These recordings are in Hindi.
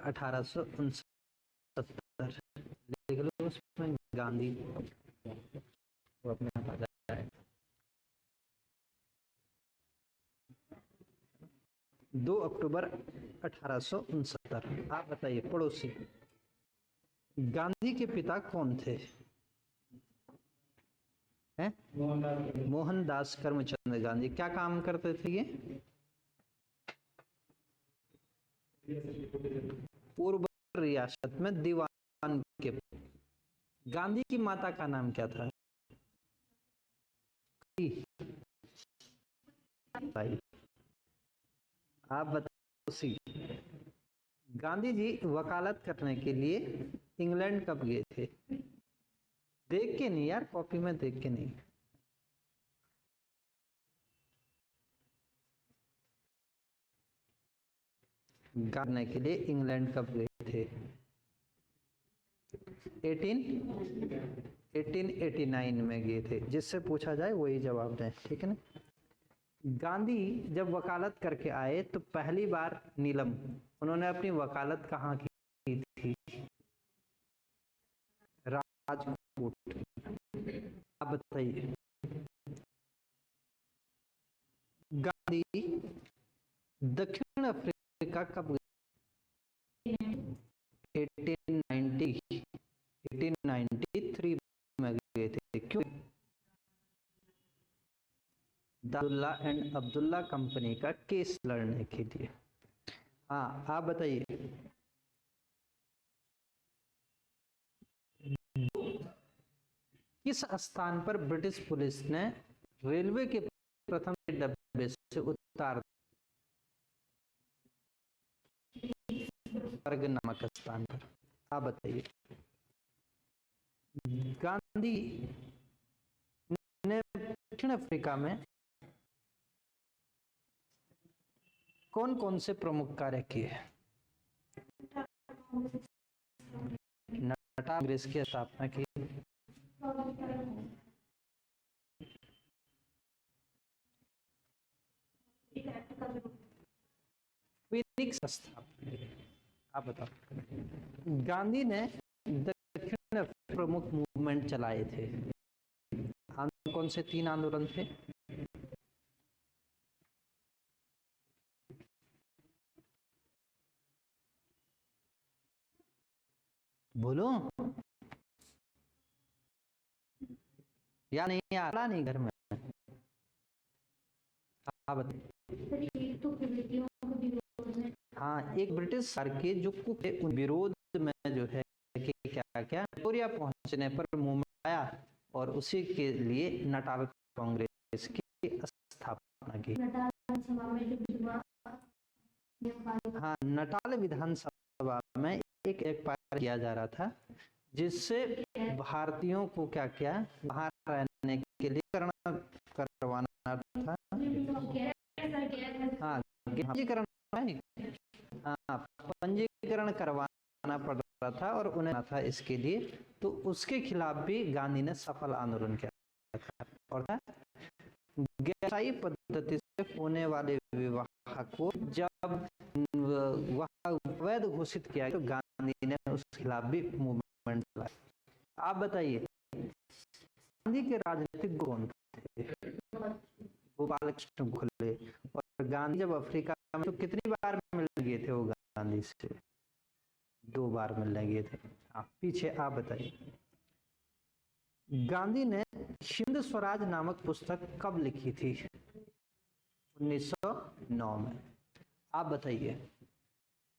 1869 लिख लो, उसमें गांधी वो अपने आप आ जाए। 2 अक्टूबर 1869। आप बताइए पड़ोसी, गांधी के पिता कौन थे? हैं? मोहनदास करमचंद गांधी। क्या काम करते थे ये? पूर्व रियासत में दीवान के। गांधी की माता का नाम क्या था? भाई आप बताओ। गांधी जी वकालत करने के लिए इंग्लैंड कब गए थे? देख के नहीं यार, कॉपी में देख के नहीं। करने के लिए इंग्लैंड कब गए थे? 1889 में गए थे। जिससे पूछा जाए वही जवाब दें, ठीक है ना। गांधी जब वकालत करके आए तो पहली बार नीलम, उन्होंने अपनी वकालत कहाँ की थी? राजकोट। आप बताइए। गांधी दक्षिण अफ्रीका कब गए? 1893 में गए थे। क्यों? दारुल्ला एंड अब्दुल्ला कंपनी का केस लड़ने के लिए। हाँ आप बताइए। किस स्थान पर ब्रिटिश पुलिस ने रेलवे के प्रथम डब्बे से उतार वर्ग नामक स्थान पर? आप बताइए। गांधी ने दक्षिण अफ्रीका में कौन कौन से प्रमुख कार्य किए? नाटाल कांग्रेस की स्थापना की। फिनिक्स स्थापना। आप बताओ। गांधी ने दक्षिण प्रमुख मूवमेंट चलाए थे। कौन से 3 आंदोलन थे? बोलो या नहीं आ रहा नहीं घर में? हाँ बताइए। हाँ, एक ब्रिटिश सरकार के जो कुक थे उन विरोध में जो है कि क्या क्या विक्टोरिया पहुंचने पर मूवमेंट आया और उसी के लिए नटाल कांग्रेस की स्थापना की। हाँ, नटाल विधानसभा में एक पारित किया जा रहा था जिससे भारतीयों को क्या क्या बाहर रहने के लिए करवाना था। हाँ पंजीकरण, हाँ पंजीकरण करवाना पड़ रहा था और उन्हें था इसके लिए, तो उसके खिलाफ भी गांधी ने सफल आंदोलन किया था। और गैरसाई पद्धति से होने वाले विवाह को जब वह वैध घोषित किया तो गांधी ने उसके खिलाफ भी मूवमेंट चलाया। आप बताइए गांधी के राजनीतिक कौन थे? गोपाल कृष्ण गोखले। और गांधी जब अफ्रीका में तो कितनी बार मिल गए थे वो गांधी से? 2 बार मिलने गए थे। आप पीछे आप बताइए। गांधी ने हिंद स्वराज नामक पुस्तक कब लिखी थी? 1909 में। आप बताइए।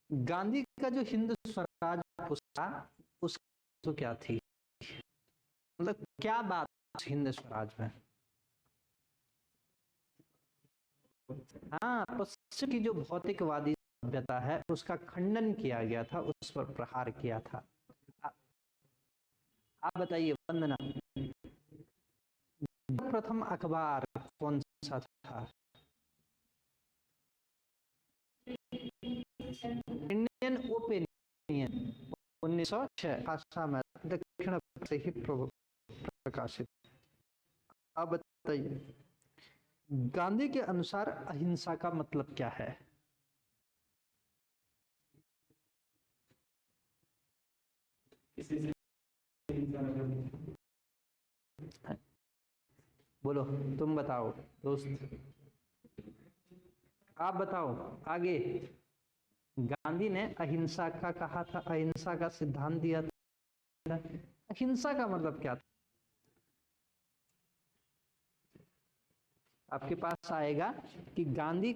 गांधी का जो हिंद स्वराज पुस्तक उसकी तो क्या थी, मतलब क्या बात हिंद स्वराज में? हाँ, पश्चिम की जो भौतिकवादी सभ्यता है उसका खंडन किया गया था, उस पर प्रहार किया था। आप बताइए। वंदना, प्रथम अखबार कौन सा था? इंडियन ओपिनियन 1906 भाषा में दक्षिण से ही प्रकाशित। आप बताइए। गांधी के अनुसार अहिंसा का मतलब क्या है? बोलो, तुम बताओ दोस्त, आप बताओ आगे। गांधी ने अहिंसा का कहा था, अहिंसा का सिद्धांत दिया था। अहिंसा का मतलब क्या था? आपके पास आएगा कि गांधी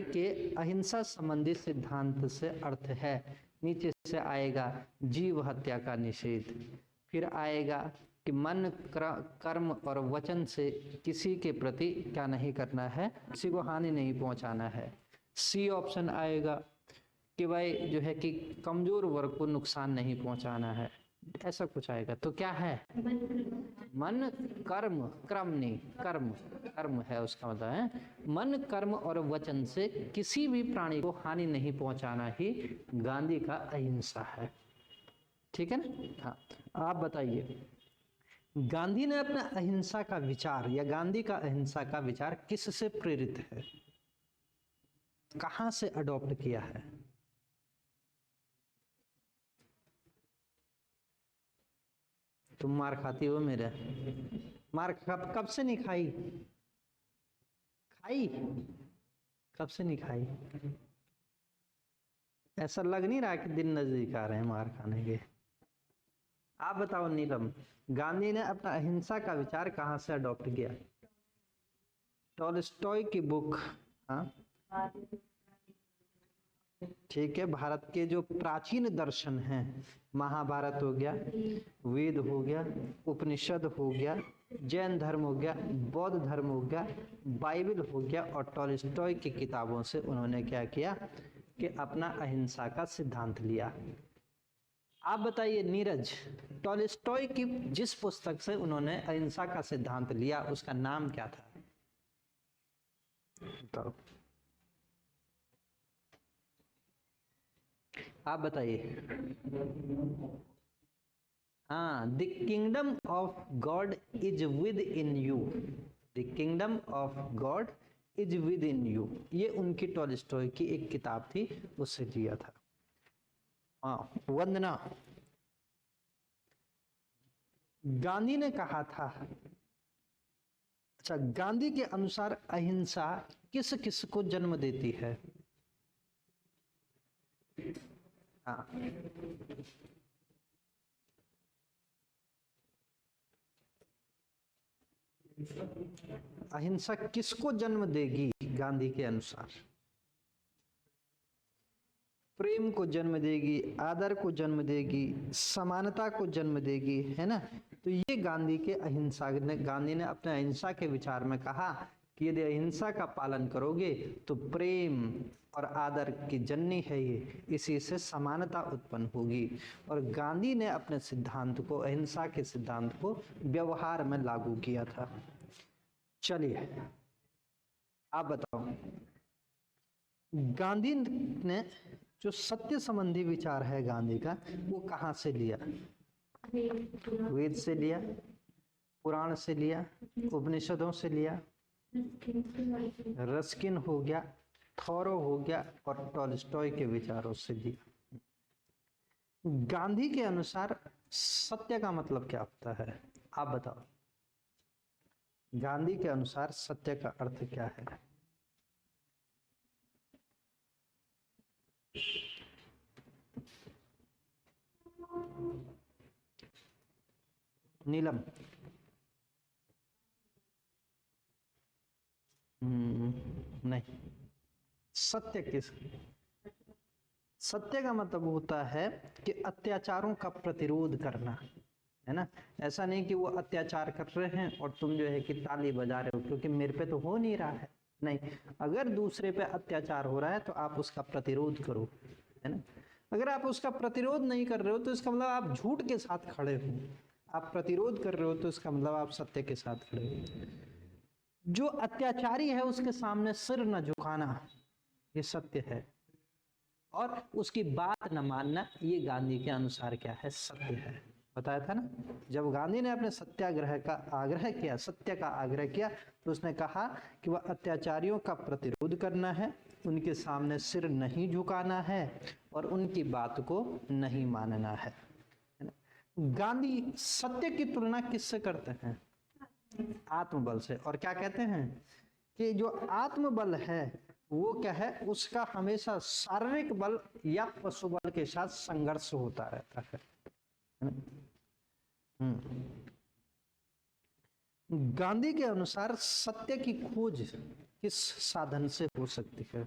के अहिंसा संबंधी सिद्धांत से अर्थ है, नीचे से आएगा जीव हत्या का निषेध, फिर आएगा कि मन कर्म और वचन से किसी के प्रति क्या नहीं करना है, किसी को हानि नहीं पहुंचाना है। सी ऑप्शन आएगा कि भाई जो है कि कमजोर वर्ग को नुकसान नहीं पहुंचाना है, ऐसा कुछ आएगा। तो क्या है? मन कर्म, क्रम नहीं, कर्म, कर्म है उसका मतलब है मन कर्म और वचन से किसी भी प्राणी को हानि नहीं पहुंचाना ही गांधी का अहिंसा है। ठीक है ना? हाँ, आप बताइए, गांधी ने अपना अहिंसा का विचार या गांधी का अहिंसा का विचार किससे प्रेरित है, कहां से अडॉप्ट किया है? तुम मार खाती हो मेरे, मार कब से नहीं खाई? खाई कब से नहीं खाई? ऐसा लग नहीं रहा कि दिन नजदीक आ रहे हैं मार खाने के। आप बताओ नीलम, गांधी ने अपना अहिंसा का विचार कहां से अडॉप्ट किया? टॉलस्टॉय की बुक। हाँ ठीक है, भारत के जो प्राचीन दर्शन हैं, महाभारत हो गया, वेद हो गया, उपनिषद हो गया, जैन धर्म हो गया, बौद्ध धर्म हो गया, बाइबल हो गया, और टॉलस्टॉय की किताबों से उन्होंने क्या किया कि अपना अहिंसा का सिद्धांत लिया। आप बताइए नीरज, टॉलस्टॉय की जिस पुस्तक से उन्होंने अहिंसा का सिद्धांत लिया उसका नाम क्या था? बताओ, आप बताइए। हाँ, the kingdom of God is with in you, the kingdom of God is with in you, ये उनकी टॉलस्टॉय की एक किताब थी, उससे लिया था। हाँ, वंदना, गांधी ने कहा था, अच्छा गांधी के अनुसार अहिंसा किस किस को जन्म देती है? हाँ, अहिंसा किसको जन्म देगी गांधी के अनुसार? प्रेम को जन्म देगी, आदर को जन्म देगी, समानता को जन्म देगी, है ना? तो ये गांधी के अहिंसा ने, गांधी ने अपने अहिंसा के विचार में कहा कि यदि अहिंसा का पालन करोगे तो प्रेम और आदर की जननी है ये, इसी से समानता उत्पन्न होगी। और गांधी ने अपने सिद्धांत को, अहिंसा के सिद्धांत को व्यवहार में लागू किया था। चलिए आप बताओ, गांधी ने जो सत्य संबंधी विचार है गांधी का, वो कहां से लिया? वेद से लिया, पुराण से लिया, उपनिषदों से लिया, रस्किन हो गया, थॉरो हो गया, और टॉलस्टॉय के विचारों से लिया। गांधी के अनुसार सत्य का मतलब क्या होता है, आप बताओ। गांधी के अनुसार सत्य का अर्थ क्या है? नीलम, नहीं, सत्य किस, सत्य का मतलब होता है कि अत्याचारों का प्रतिरोध करना, है ना? ऐसा नहीं कि वो अत्याचार कर रहे हैं और तुम जो है कि ताली बजा रहे हो क्योंकि मेरे पे तो हो नहीं रहा है। नहीं, अगर दूसरे पे अत्याचार हो रहा है तो आप उसका प्रतिरोध करो, है ना? अगर आप उसका प्रतिरोध नहीं कर रहे हो तो इसका मतलब आप झूठ के साथ खड़े हो। आप प्रतिरोध कर रहे हो तो इसका मतलब आप सत्य के साथ खड़े हो। जो अत्याचारी है उसके सामने सिर न झुकाना, ये सत्य है। और उसकी बात न मानना, ये गांधी के अनुसार क्या है? सत्य है। बताया था ना, जब गांधी ने अपने सत्याग्रह का आग्रह किया, सत्य का आग्रह किया, तो उसने कहा कि वह अत्याचारियों का प्रतिरोध करना है, उनके सामने सिर नहीं झुकाना है और उनकी बात को नहीं मानना है गांधी सत्य की तुलना किससे करते हैं? आत्मबल से। और क्या कहते हैं कि जो आत्मबल है वो क्या है, उसका हमेशा शारीरिक बल या पशु बल के साथ संघर्ष होता रहता है। गांधी के अनुसार सत्य की खोज किस साधन से हो सकती है?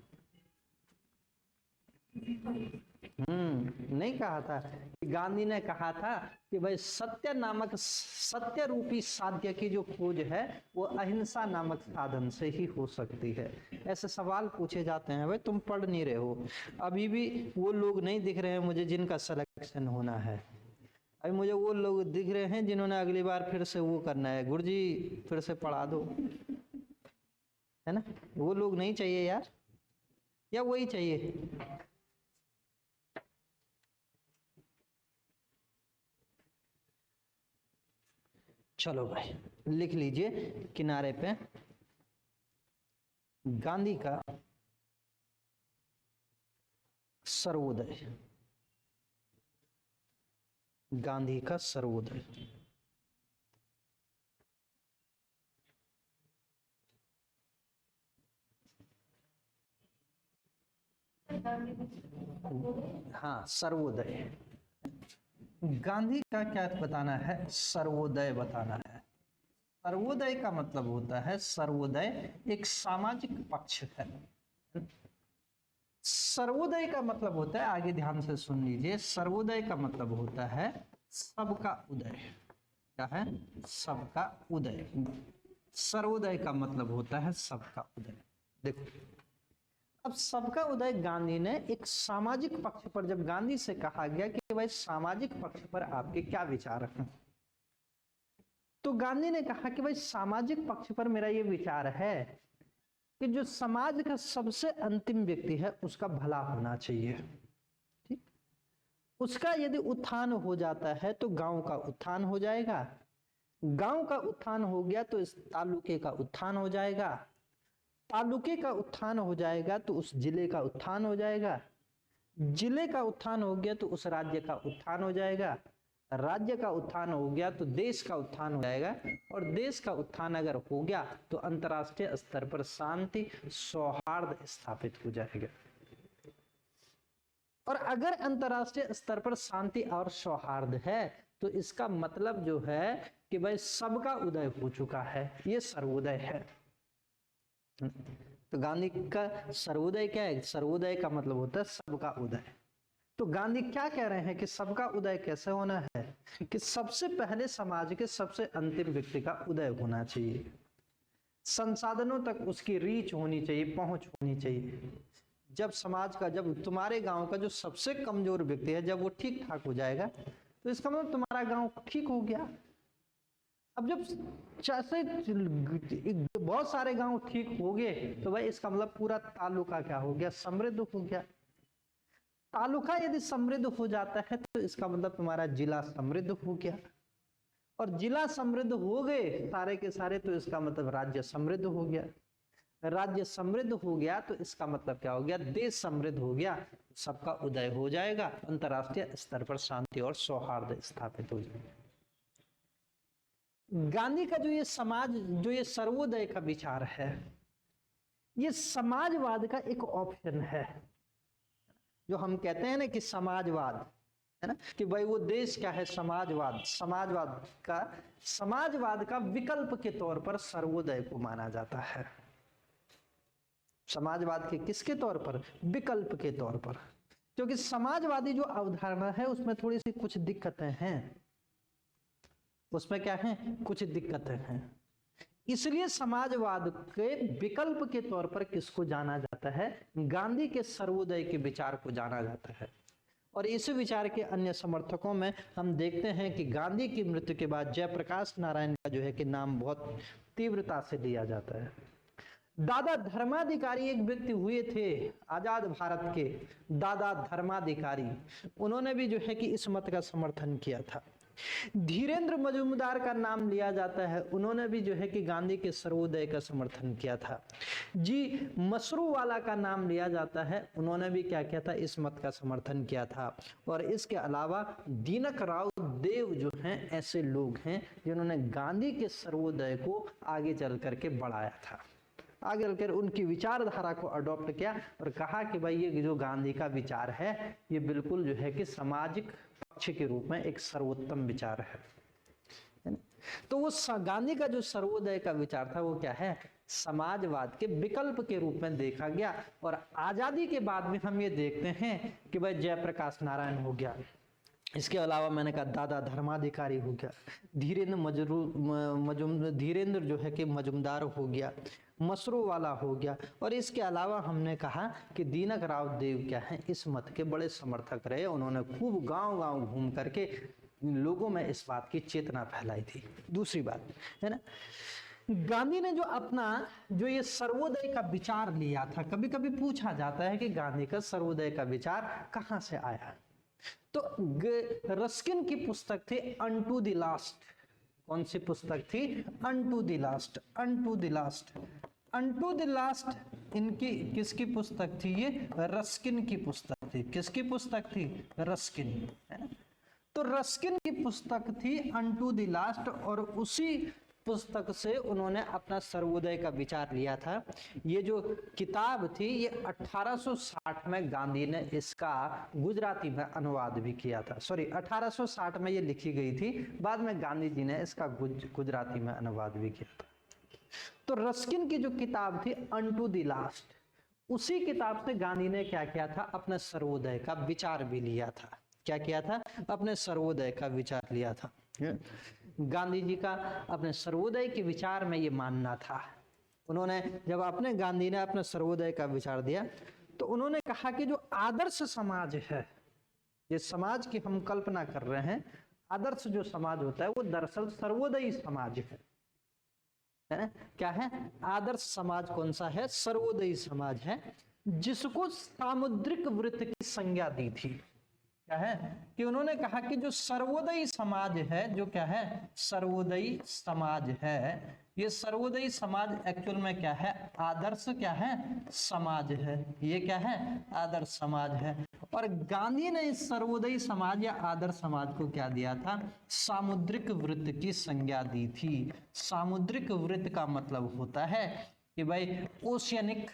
नहीं कहा था, गांधी ने कहा था कि भाई सत्य नामक, सत्य रूपी साध्य की जो खोज है वो अहिंसा नामक साधन से ही हो सकती है। ऐसे सवाल पूछे जाते हैं। भाई तुम पढ़ नहीं रहे हो, अभी भी वो लोग नहीं दिख रहे हैं मुझे जिनका सिलेक्शन होना है। अभी मुझे वो लोग दिख रहे हैं जिन्होंने अगली बार फिर से वो करना है, गुरुजी फिर से पढ़ा दो, है ना। वो लोग नहीं चाहिए यार, या वही चाहिए? चलो भाई लिख लीजिए किनारे पे, गांधी का सर्वोदय, गांधी का सर्वोदय। हाँ सर्वोदय, गांधी का क्या बताना है? सर्वोदय बताना है। सर्वोदय का मतलब होता है, सर्वोदय एक सामाजिक पक्ष है। सर्वोदय का मतलब होता है, आगे ध्यान से सुन लीजिए, सर्वोदय का मतलब होता है सबका उदय। क्या है? सबका उदय। सर्वोदय का मतलब होता है सबका उदय। देखो अब सबका उदय गांधी ने एक सामाजिक पक्ष पर, जब गांधी से कहा गया कि भाई सामाजिक पक्ष पर आपके क्या विचार हैं, तो गांधी ने कहा कि भाई सामाजिक पक्ष पर मेरा ये विचार है कि जो समाज का सबसे अंतिम व्यक्ति है उसका भला होना चाहिए। ठीक, उसका यदि उत्थान हो जाता है तो गांव का उत्थान हो जाएगा, गांव का उत्थान हो गया तो इस तालुके का उत्थान हो जाएगा, तालुके का उत्थान हो जाएगा तो उस जिले का उत्थान हो जाएगा, जिले का उत्थान हो गया तो उस राज्य का उत्थान हो जाएगा, राज्य का उत्थान हो गया तो देश का उत्थान हो जाएगा, और देश का उत्थान अगर हो गया तो अंतर्राष्ट्रीय स्तर पर शांति सौहार्द स्थापित हो जाएगा। और अगर अंतर्राष्ट्रीय स्तर पर शांति और सौहार्द है तो इसका मतलब जो है कि भाई सबका उदय हो चुका है, ये सर्वोदय है। तो गांधी का सर्वोदय क्या है? सर्वोदय का मतलब होता है सबका उदय। तो गांधी क्या कह रहे हैं कि सबका उदय कैसे होना है? कि सबसे पहले समाज के सबसे अंतिम व्यक्ति का उदय होना चाहिए, संसाधनों तक उसकी रीच होनी चाहिए, पहुंच होनी चाहिए। जब समाज का, जब तुम्हारे गांव का जो सबसे कमजोर व्यक्ति है जब वो ठीक ठाक हो जाएगा तो इसका मतलब तुम्हारा गांव ठीक हो गया। अब जब जैसे बहुत सारे गांव ठीक हो गए तो भाई इसका मतलब पूरा तालुका क्या हो गया? समृद्ध हो गया। तालुका यदि समृद्ध हो जाता है तो इसका मतलब तुम्हारा जिला समृद्ध हो गया, और जिला समृद्ध हो गए सारे के सारे तो इसका मतलब राज्य समृद्ध हो गया, राज्य समृद्ध हो गया तो इसका मतलब क्या हो गया? देश समृद्ध हो गया, सबका उदय हो जाएगा, अंतरराष्ट्रीय स्तर पर शांति और सौहार्द स्थापित हो जाएगा। गांधी का जो ये समाज, जो ये सर्वोदय का विचार है, ये समाजवाद का एक ऑप्शन है। जो हम कहते हैं ना कि समाजवाद है ना, कि भाई वो देश क्या है? समाजवाद। समाजवाद का विकल्प के तौर पर सर्वोदय को माना जाता है। समाजवाद के किसके तौर पर? विकल्प के तौर पर। क्योंकि समाजवादी जो अवधारणा है उसमें थोड़ी सी कुछ दिक्कतें हैं, उसमें क्या है? कुछ दिक्कतें हैं। इसलिए समाजवाद के विकल्प के तौर पर किसको जाना जाता है? गांधी के सर्वोदय के विचार को जाना जाता है। और इस विचार के अन्य समर्थकों में हम देखते हैं कि गांधी की मृत्यु के बाद जयप्रकाश नारायण का जो है कि नाम बहुत तीव्रता से लिया जाता है। दादा धर्माधिकारी एक व्यक्ति हुए थे आजाद भारत के, दादा धर्माधिकारी, उन्होंने भी जो है कि इस मत का समर्थन किया था। धीरेन्द्र मजूमदार का नाम लिया जाता है, उन्होंने भी जो है कि गांधी के सर्वोदय का समर्थन किया था। जी मसरूवाला का नाम लिया जाता है, उन्होंने भी क्या किया था, इस मत का समर्थन किया था। और इसके अलावा दीनक राव देव जो हैं, ऐसे लोग हैं जिन्होंने गांधी के सर्वोदय को आगे चल करके बढ़ाया था, आगे चलकर उनकी विचारधारा को अडॉप्ट किया और कहा कि भाई ये जो गांधी का विचार है ये बिल्कुल जो है कि सामाजिक पक्ष के रूप में एक सर्वोत्तम विचार है ना? तो वो गांधी का जो सर्वोदय का विचार था वो क्या है, समाजवाद के विकल्प के रूप में देखा गया। और आजादी के बाद में हम ये देखते हैं कि भाई जयप्रकाश नारायण हो गया, इसके अलावा मैंने कहा दादा धर्माधिकारी हो गया, धीरेन्द्र जो है कि मजूमदार हो गया, मसरूवाला हो गया, और इसके अलावा हमने कहा कि दीनक राव देव क्या है, इस मत के बड़े समर्थक रहे। उन्होंने खूब गांव-गांव घूम करके लोगों में इस बात की चेतना फैलाई थी। दूसरी बात है ना, गांधी ने जो अपना जो ये सर्वोदय का विचार लिया था, कभी कभी पूछा जाता है कि गांधी का सर्वोदय का विचार कहां से आया, तो रस्किन की पुस्तक थी अनटू द लास्ट। कौन सी पुस्तक थी, unto the last, unto the last, unto the last इनकी किसकी पुस्तक थी, ये रस्किन की पुस्तक थी। किसकी पुस्तक थी, रस्किन, है ना? तो रस्किन की पुस्तक थी अनटू द लास्ट, और उसी पुस्तक से उन्होंने अपना सर्वोदय का विचार लिया था। ये जो किताब थी ये 1860 में गांधी ने इसका गुजराती में अनुवाद भी किया था। सॉरी 1860 में ये लिखी गई थी, बाद में गांधी जी ने इसका गुजराती में अनुवाद भी किया था। तो रस्किन की जो किताब थी अनटू द लास्ट, उसी किताब से गांधी ने क्या किया था, अपने सर्वोदय का विचार भी लिया था। क्या किया था, अपने सर्वोदय का विचार लिया था। गांधी जी का अपने सर्वोदय के विचार में ये मानना था। उन्होंने जब गांधी ने अपने सर्वोदय का विचार दिया तो उन्होंने कहा कि जो आदर्श समाज है, ये समाज की हम कल्पना कर रहे हैं, आदर्श जो समाज होता है वो दरअसल सर्वोदयी समाज है ना? क्या है आदर्श समाज, कौन सा है, सर्वोदयी समाज है, जिसको सामुद्रिक वृत्त की संज्ञा दी थी। क्या है कि उन्होंने कहा कि जो सर्वोदयी समाज है, जो क्या है, सर्वोदयी समाज है, ये सर्वोदयी समाज एक्चुअल में क्या है, आदर्श क्या है, समाज है। ये क्या है, आदर्श समाज है। और गांधी ने इस सर्वोदयी समाज या आदर्श समाज को क्या दिया था, सामुद्रिक वृत्त की संज्ञा दी थी। सामुद्रिक वृत्त का मतलब होता है कि भाई ओशियनिक,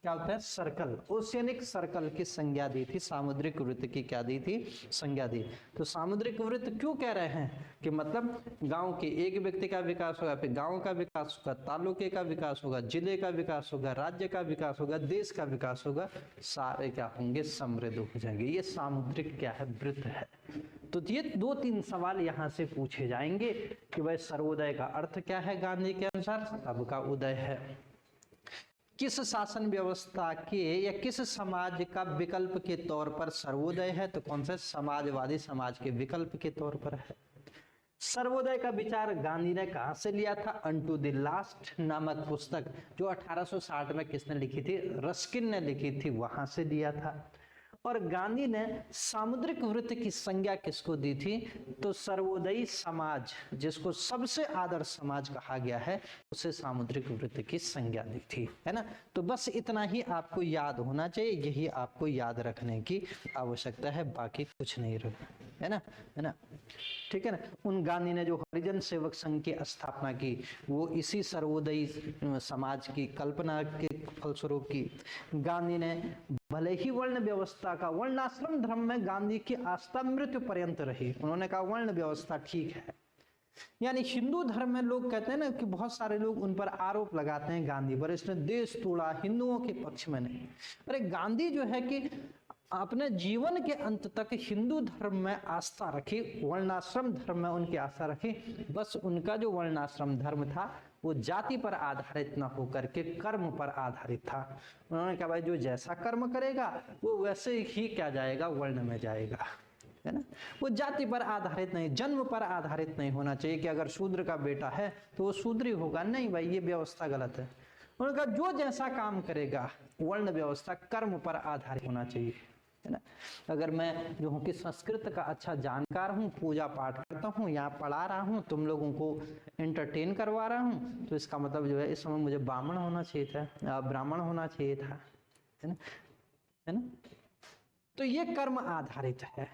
क्या होता है, सर्कल, ओशियनिक सर्कल की संज्ञा दी थी। सामुद्रिक वृत्त की क्या दी थी, संज्ञा दी। तो सामुद्रिक वृत्त क्यों कह रहे हैं कि मतलब गांव के एक व्यक्ति का विकास होगा, फिर गांव का विकास होगा, तालुके का विकास होगा, जिले का विकास होगा, राज्य का विकास होगा, देश का विकास होगा, सारे क्या होंगे, समृद्ध हो जाएंगे। ये सामुद्रिक क्या है, वृत्त है। तो ये 2-3 सवाल यहाँ से पूछे जाएंगे कि भाई सर्वोदय का अर्थ क्या है, गांधी के अनुसार सबका उदय है। किस शासन व्यवस्था के या किस समाज का विकल्प के तौर पर सर्वोदय है, तो कौन सा, समाजवादी समाज के विकल्प के तौर पर है। सर्वोदय का विचार गांधी ने कहां से लिया था, अनटू द लास्ट नामक पुस्तक जो 1860 में किसने लिखी थी, रस्किन ने लिखी थी, वहां से लिया था। और गांधी ने सामुद्रिक वृत्त की संज्ञा किसको दी थी, तो सर्वोदयी समाज, जिसको सबसे आदर्श समाज कहा गया है, उसे सामुद्रिक वृत्त की संज्ञा दी थी, है ना। तो बस इतना ही आपको याद होना चाहिए, यही आपको याद रखने की आवश्यकता है, बाकी कुछ नहीं रखना, है ना, ठीक है ना। उन गांधी ने जो हरिजन सेवक संघ की स्थापना की वो इसी सर्वोदयी समाज की कल्पना के फलस्वरूप की। गांधी ने भले ही वर्ण व्यवस्था का, वर्णाश्रम धर्म में गांधी की आस्था मृत्यु पर्यंत रही। उन्होंने कहा वर्ण व्यवस्था ठीक है, यानी हिंदू धर्म में लोग कहते हैं ना कि बहुत सारे लोग उन पर आरोप लगाते हैं गांधी पर, इसने देश तोड़ा, हिंदुओं के पक्ष में नहीं। अरे गांधी जो है कि अपने जीवन के अंत तक हिंदू धर्म में आस्था रखी, वर्णाश्रम धर्म में उनकी आस्था रखी। बस उनका जो वर्णाश्रम धर्म था वो जाति पर आधारित न होकर के कर्म पर आधारित था। उन्होंने कहा भाई जो जैसा कर्म करेगा वो वैसे ही क्या जाएगा, वर्ण में जाएगा, है ना। वो जाति पर आधारित नहीं, जन्म पर आधारित नहीं होना चाहिए कि अगर शूद्र का बेटा है तो वो शूद्र ही होगा, नहीं भाई ये व्यवस्था गलत है। उन्होंने कहा जो जैसा काम करेगा, वर्ण व्यवस्था कर्म पर आधारित होना चाहिए, है ना। अगर मैं जो हूँ कि संस्कृत का अच्छा जानकार हूँ, पूजा पाठ करता हूँ, यहाँ पढ़ा रहा हूँ, तुम लोगों को एंटरटेन करवा रहा हूँ, तो इसका मतलब जो है इस समय मुझे ब्राह्मण होना चाहिए था, ब्राह्मण होना चाहिए था, है ना, है ना। तो ये कर्म आधारित है।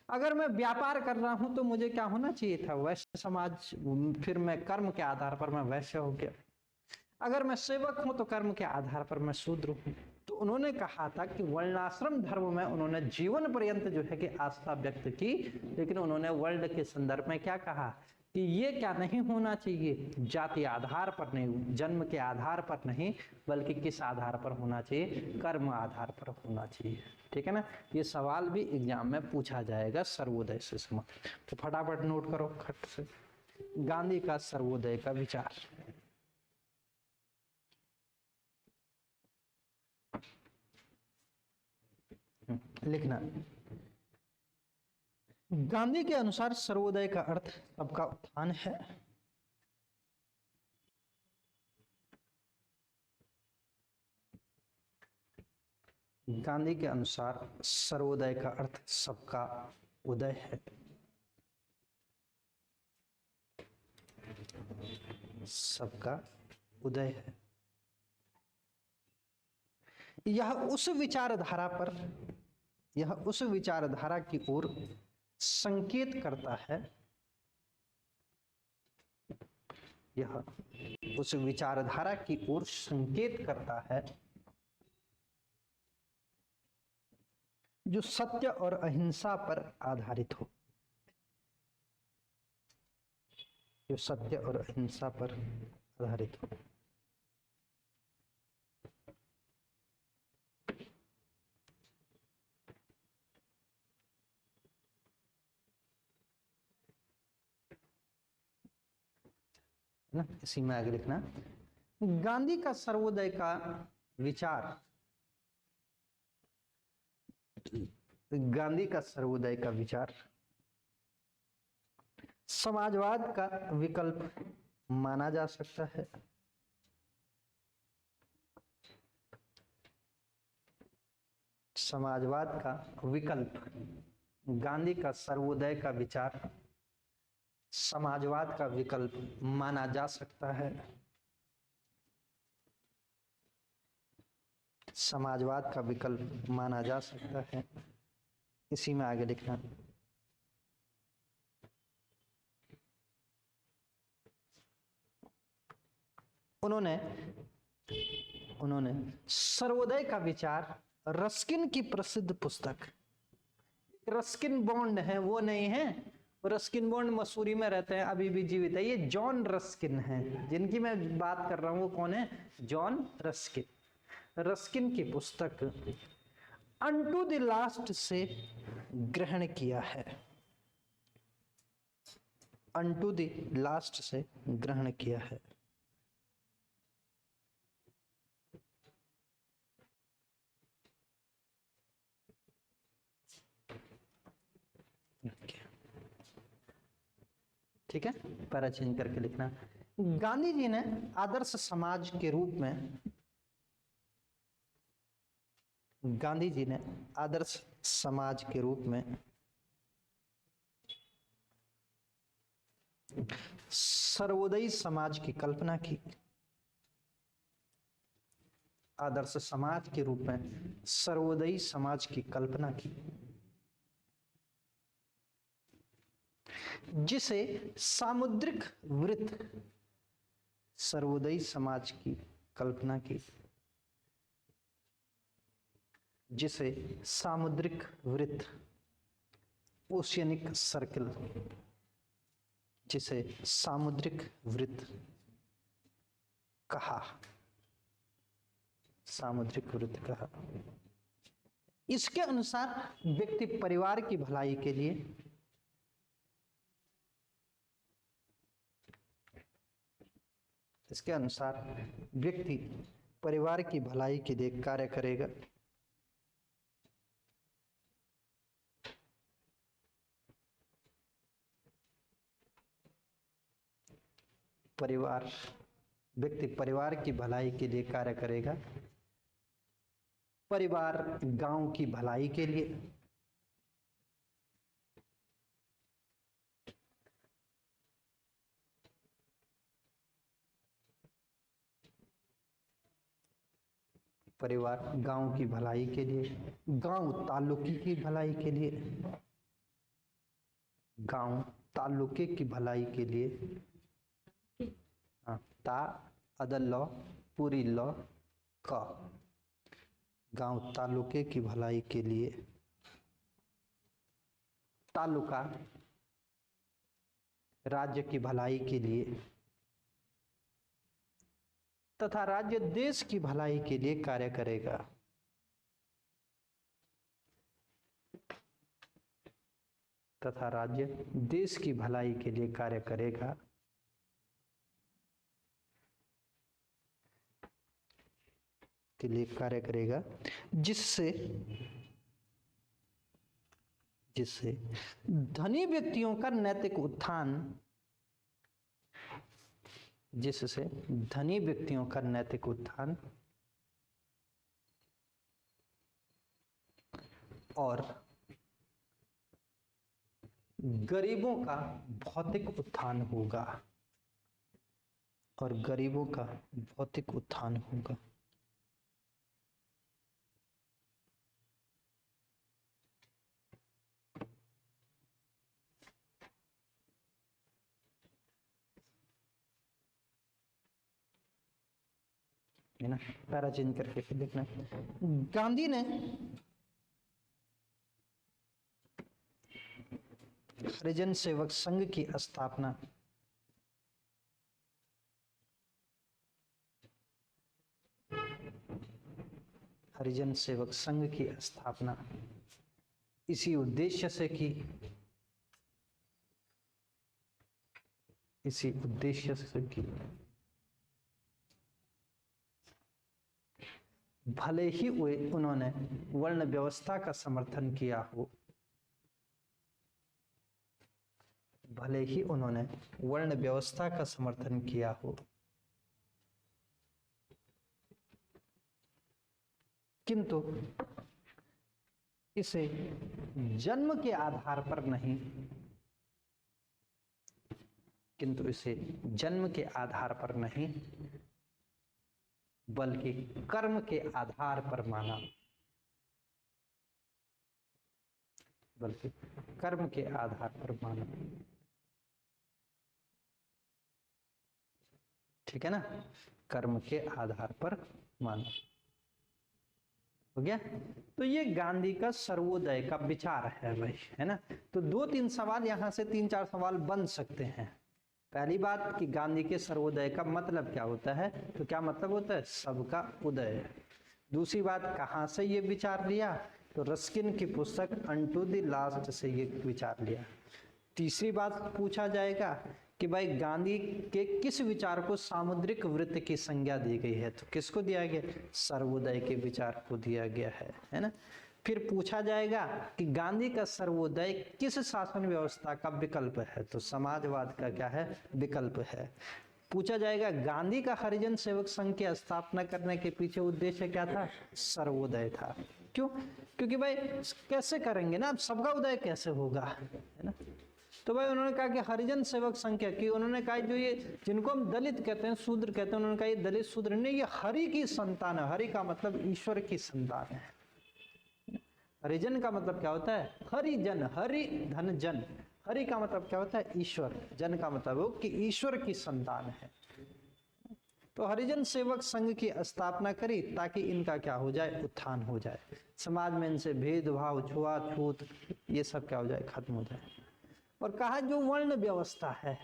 अगर मैं व्यापार कर रहा हूं तो मुझे क्या होना चाहिए था, वैश्य समाज, फिर मैं कर्म के आधार पर मैं वैश्य हो गया। अगर मैं सेवक हूं तो कर्म के आधार पर मैं शूद्र हूं। तो उन्होंने कहा था कि वर्णाश्रम धर्म में उन्होंने जीवन पर्यंत जो है कि आस्था व्यक्त की, लेकिन उन्होंने वर्ल्ड के संदर्भ में क्या कहा कि ये क्या नहीं होना चाहिए, जाति आधार पर नहीं, जन्म के आधार पर नहीं, बल्कि किस आधार पर होना चाहिए, कर्म आधार पर होना चाहिए। ठीक है ना। ये सवाल भी एग्जाम में पूछा जाएगा सर्वोदय से संबंधित, तो फटाफट नोट करो खट से। गांधी का सर्वोदय का विचार। लिखना। गांधी के अनुसार सर्वोदय का अर्थ सबका उत्थान है। गांधी के अनुसार सर्वोदय का अर्थ सबका उदय है। सबका उदय है। यह उस विचारधारा की ओर संकेत करता है। यह उस विचारधारा की ओर संकेत करता है जो सत्य और अहिंसा पर आधारित हो। जो सत्य और अहिंसा पर आधारित हो। ना, इसी में आगे लिखना। गांधी का सर्वोदय का विचार, गांधी का सर्वोदय का विचार समाजवाद का विकल्प माना जा सकता है। समाजवाद का विकल्प, गांधी का सर्वोदय का विचार समाजवाद का विकल्प माना जा सकता है। समाजवाद का विकल्प माना जा सकता है। इसी में आगे लिखना। उन्होंने सर्वोदय का विचार रस्किन की प्रसिद्ध पुस्तक, रस्किन बॉन्ड है वो नहीं है, रस्किन बॉन्ड मसूरी में रहते हैं, अभी भी जीवित है, ये जॉन रस्किन है, जिनकी मैं बात कर रहा हूं वो कौन है, जॉन रस्किन। रस्किन की पुस्तक अनटू द लास्ट से ग्रहण किया है। अनटू द लास्ट से ग्रहण किया है। ठीक है, पैरा चेंज करके लिखना। गांधी जी ने आदर्श समाज के रूप में, गांधी जी ने आदर्श समाज के रूप में सर्वोदयी समाज की कल्पना की। आदर्श समाज के रूप में सर्वोदयी समाज की कल्पना की, जिसे सामुद्रिक वृत्त, सर्वोदयी समाज की कल्पना की जिसे सामुद्रिक वृत्त, ओशियनिक सर्किल, जिसे सामुद्रिक वृत्त कहा, सामुद्रिक वृत्त कहा। इसके अनुसार व्यक्ति परिवार की भलाई के लिए इसके अनुसार व्यक्ति परिवार की भलाई के लिए कार्य करेगा। व्यक्ति परिवार की भलाई के लिए कार्य करेगा परिवार गांव की भलाई के लिए, परिवार गांव की भलाई के लिए, गांव तालुके की भलाई के लिए, गांव तालुके की भलाई के लिए, हाँ, ता अदल लॉ पूरी लॉ का, गांव तालुके की भलाई के लिए, तालुका राज्य की भलाई के लिए तथा राज्य देश की भलाई के लिए कार्य करेगा। तथा राज्य देश की भलाई के लिए कार्य करेगा। के लिए कार्य करेगा जिससे धनी व्यक्तियों का नैतिक उत्थान, जिससे धनी व्यक्तियों का नैतिक उत्थान और गरीबों का भौतिक उत्थान होगा, और गरीबों का भौतिक उत्थान होगा। है ना, पैरा चेंज करके फिर देखना। गांधी ने हरिजन सेवक संघ की स्थापना हरिजन सेवक संघ की स्थापना इसी उद्देश्य से की, इसी उद्देश्य से की भले ही उन्होंने वर्ण व्यवस्था का समर्थन किया हो, भले ही उन्होंने वर्ण व्यवस्था का समर्थन किया हो, किंतु इसे जन्म के आधार पर नहीं, किंतु इसे जन्म के आधार पर नहीं बल्कि कर्म के आधार पर माना, बल्कि कर्म के आधार पर माना। ठीक है ना, कर्म के आधार पर माना। हो गया। तो ये गांधी का सर्वोदय का विचार है भाई, है ना। तो 2-3 सवाल यहां से 3-4 सवाल बन सकते हैं। पहली बात कि गांधी के सर्वोदय का मतलब क्या होता है, तो क्या मतलब होता है, सबका उदय। दूसरी बात, कहां से ये विचार लिया, तो रस्किन की पुस्तक अनटू द लास्ट से ये विचार लिया। तीसरी बात पूछा जाएगा कि भाई गांधी के किस विचार को सामुद्रिक वृत्त की संज्ञा दी गई है, तो किसको दिया गया, सर्वोदय के विचार को दिया गया है ना। फिर पूछा जाएगा कि गांधी का सर्वोदय किस शासन व्यवस्था का विकल्प है, तो समाजवाद का क्या है, विकल्प है। पूछा जाएगा गांधी का हरिजन सेवक संघ की स्थापना करने के पीछे उद्देश्य क्या था, सर्वोदय था। क्यों, क्योंकि भाई कैसे करेंगे ना, अब सबका उदय कैसे होगा, है ना। तो भाई उन्होंने कहा कि हरिजन सेवक संघ की, उन्होंने कहा जो ये जिनको हम दलित कहते हैं, शूद्र कहते हैं, उन्होंने कहा ये दलित शूद्र नहीं, ये हरि की संतान है। हरि का मतलब ईश्वर की संतान है। हरिजन का मतलब क्या होता है, हरिजन, हरि धन जन। हरि का मतलब क्या होता है, ईश्वर। जन का मतलब हो कि ईश्वर की संतान है। तो हरिजन सेवक संघ की स्थापना करी ताकि इनका क्या हो जाए, उत्थान हो जाए, समाज में इनसे भेदभाव, छुआछूत ये सब क्या हो जाए, खत्म हो जाए। और कहा जो वर्ण व्यवस्था है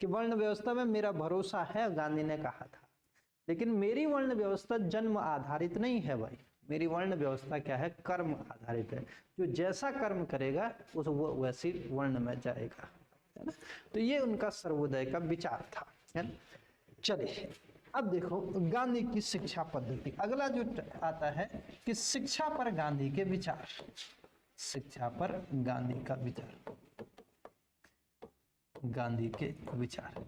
कि वर्ण व्यवस्था में मेरा भरोसा है, गांधी ने कहा था, लेकिन मेरी वर्ण व्यवस्था जन्म आधारित नहीं है भाई, मेरी वर्ण व्यवस्था क्या है, कर्म आधारित है। जो जैसा कर्म करेगा उस वो वैसी वर्ण में जाएगा, है ना। तो ये उनका सर्वोदय का विचार था, है ना। चलिए अब देखो गांधी की शिक्षा पद्धति। अगला जो आता है कि शिक्षा पर गांधी के विचार, शिक्षा पर गांधी का विचार, गांधी के विचार।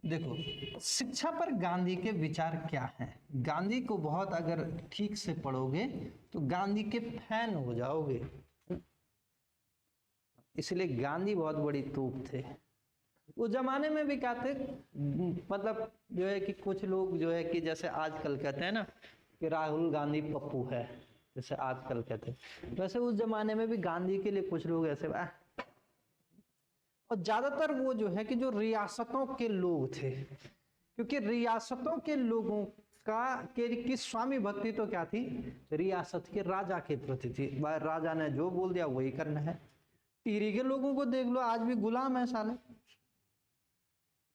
देखो, शिक्षा पर गांधी के विचार क्या हैं? गांधी को बहुत अगर ठीक से पढ़ोगे तो गांधी के फैन हो जाओगे। इसलिए गांधी बहुत बड़ी तोप थे। उस जमाने में भी क्या थे, मतलब जो है कि कुछ लोग जो है कि जैसे आजकल कहते हैं ना कि राहुल गांधी पप्पू है, जैसे आजकल कहते हैं, वैसे उस जमाने में भी गांधी के लिए कुछ लोग ऐसे और ज्यादातर वो जो है कि जो रियासतों के लोग थे, क्योंकि रियासतों के लोगों की स्वामी भक्ति तो क्या थी, रियासत के राजा के प्रति थी। राजा ने जो बोल दिया वही करना है। टीरी के लोगों को देख लो, आज भी गुलाम है साले,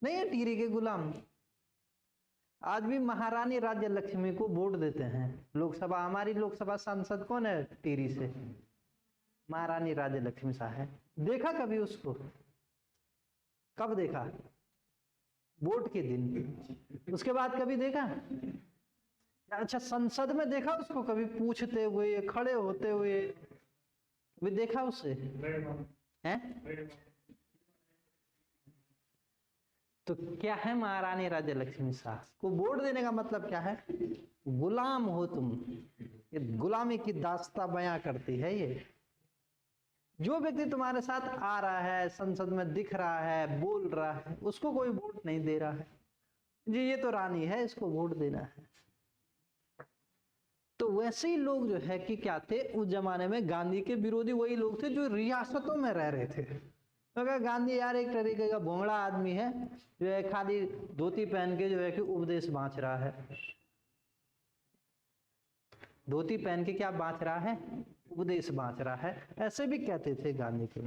नहीं है टीरी के गुलाम। आज भी महारानी राज्य लक्ष्मी को वोट देते हैं लोकसभा। हमारी लोकसभा सांसद कौन है टीरी से? महारानी राज्य लक्ष्मी शाह है। देखा कभी उसको? कब देखा? वोट के दिन। उसके बाद कभी देखा? अच्छा, संसद में देखा उसको कभी पूछते हुए, खड़े होते हुए? कभी देखा उसे? हैं? तो क्या है महारानी राज्य लक्ष्मी शाह को वोट देने का मतलब क्या है? गुलाम हो तुम। ये गुलामी की दास्तां बयां करती है। ये जो व्यक्ति तुम्हारे साथ आ रहा है, संसद में दिख रहा है, बोल रहा है, उसको कोई वोट नहीं दे रहा है। जी ये तो रानी है, इसको वोट देना है। तो वैसे ही लोग जो है कि क्या थे उस जमाने में, गांधी के विरोधी वही लोग थे जो रियासतों में रह रहे थे। तो क्या गांधी यार एक तरीके का भोंगड़ा आदमी है, जो है खाली धोती पहन के जो है कि उपदेश बांट रहा है। धोती पहन के क्या बांट रहा है? उपदेश बांट रहा है। ऐसे भी कहते थे गांधी के।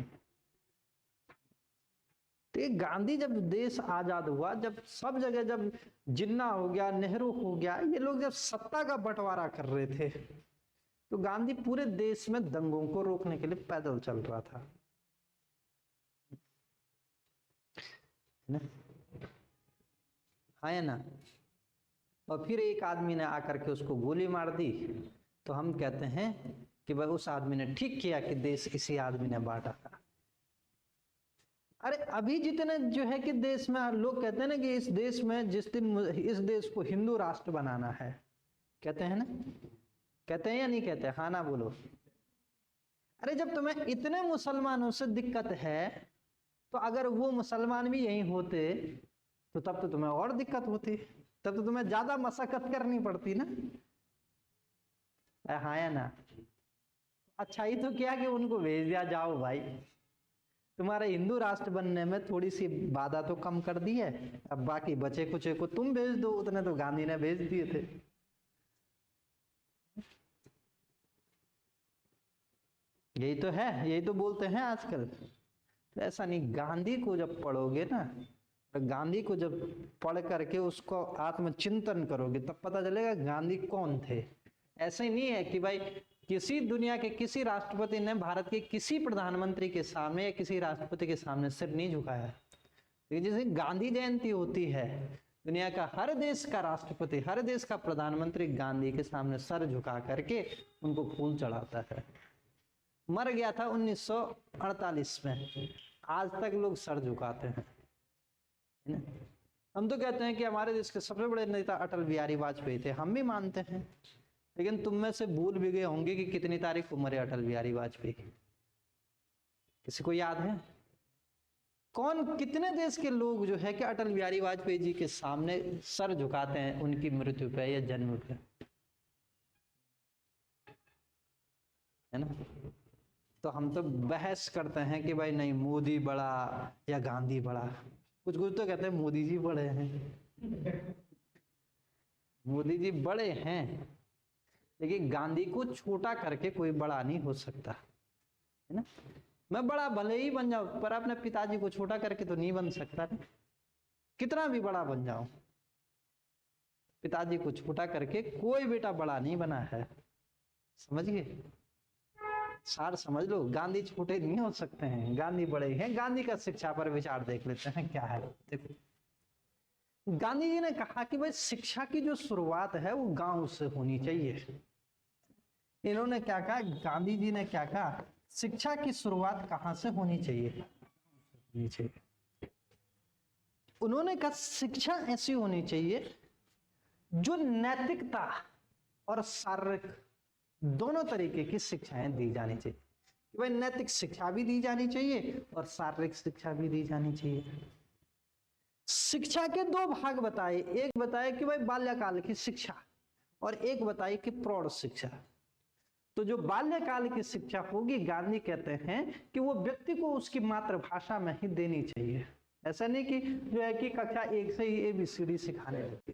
तो गांधी जब देश आजाद हुआ, जब सब जगह, जब जिन्ना हो गया, नेहरू हो गया, ये लोग जब सत्ता का बंटवारा कर रहे थे, तो गांधी पूरे देश में दंगों को रोकने के लिए पैदल चल रहा था ना? हाँ या ना? और फिर एक आदमी ने आकर के उसको गोली मार दी, तो हम कहते हैं कि भाई उस आदमी ने ठीक किया कि देश इसी आदमी ने बांटा था। अरे अभी जितने जो है कि देश में लोग कहते हैं ना कि इस देश में जिस दिन इस देश को हिंदू राष्ट्र बनाना है, कहते हैं ना? कहते हैं या नहीं कहते? हाँ ना बोलो। अरे जब तुम्हें इतने मुसलमानों से दिक्कत है, तो अगर वो मुसलमान भी यही होते तो तब तो तुम्हें और दिक्कत होती, तब तो तुम्हें ज्यादा मशक्कत करनी पड़ती ना। हाँ या ना? अच्छा ही तो क्या कि उनको भेज दिया, जाओ भाई, तुम्हारे हिंदू राष्ट्र बनने में थोड़ी सी बाधा तो कम कर दी है, अब बाकी बचे कुचे को तुम भेज दो। उतने तो गांधी ने भेज दिए थे। यही तो है, यही तो बोलते हैं आजकल। तो ऐसा नहीं, गांधी को जब पढ़ोगे ना, तो गांधी को जब पढ़ करके उसको आत्मचिंतन करोगे, तब पता चलेगा गांधी कौन थे। ऐसे ही नहीं है कि भाई किसी दुनिया के किसी राष्ट्रपति ने भारत के किसी प्रधानमंत्री के सामने या किसी राष्ट्रपति के सामने सिर नहीं झुकाया। तो जैसे गांधी जयंती होती है, दुनिया का हर देश का राष्ट्रपति, हर देश का प्रधानमंत्री गांधी के सामने सर झुका करके उनको फूल चढ़ाता है। मर गया था 1948 में, आज तक लोग सर झुकाते हैं। हम तो कहते हैं कि हमारे देश के सबसे बड़े नेता अटल बिहारी वाजपेयी थे, हम भी मानते हैं। लेकिन तुम में से भूल भी गए होंगे कि कितनी तारीख को मरे अटल बिहारी वाजपेयी? किसी को याद है? कौन, कितने देश के लोग जो है कि अटल बिहारी वाजपेयी जी के सामने सर झुकाते हैं उनकी मृत्यु पे या जन्म पे? है ना? तो हम तो बहस करते हैं कि भाई नहीं, मोदी बड़ा या गांधी बड़ा। कुछ कुछ तो कहते हैं मोदी जी बड़े हैं। मोदी जी बड़े हैं, लेकिन गांधी को छोटा करके कोई बड़ा नहीं हो सकता, है ना? मैं बड़ा भले ही बन जाऊं, पर अपने पिताजी को छोटा करके तो नहीं बन सकता ना। कितना भी बड़ा बन जाऊं, पिताजी को छोटा करके कोई बेटा बड़ा नहीं बना है। समझ गए? सार समझ लो, गांधी छोटे नहीं हो सकते हैं, गांधी बड़े हैं। गांधी का शिक्षा पर विचार देख लेते हैं क्या है। देखो, गांधी जी ने कहा कि भाई शिक्षा की जो शुरुआत है वो गांव से होनी चाहिए। इन्होंने क्या कहा, गांधी जी ने क्या कहा, शिक्षा की शुरुआत कहां से होनी चाहिए? होनी चाहिए। उन्होंने कहा शिक्षा ऐसी होनी चाहिए जो नैतिकता और शारीरिक दोनों तरीके की शिक्षाएं दी जानी चाहिए, कि भाई नैतिक शिक्षा भी दी जानी चाहिए और शारीरिक शिक्षा भी दी जानी चाहिए। शिक्षा के दो भाग बताए, एक बताए कि भाई बाल्यकाल की शिक्षा और एक बताए कि प्रौढ़ शिक्षा। तो जो बाल्यकाल की शिक्षा होगी, गांधी कहते हैं कि वो व्यक्ति को उसकी मातृभाषा में ही देनी चाहिए। ऐसा नहीं कि जो है कि कक्षा 1 से ही ABCD सिखाने लगे।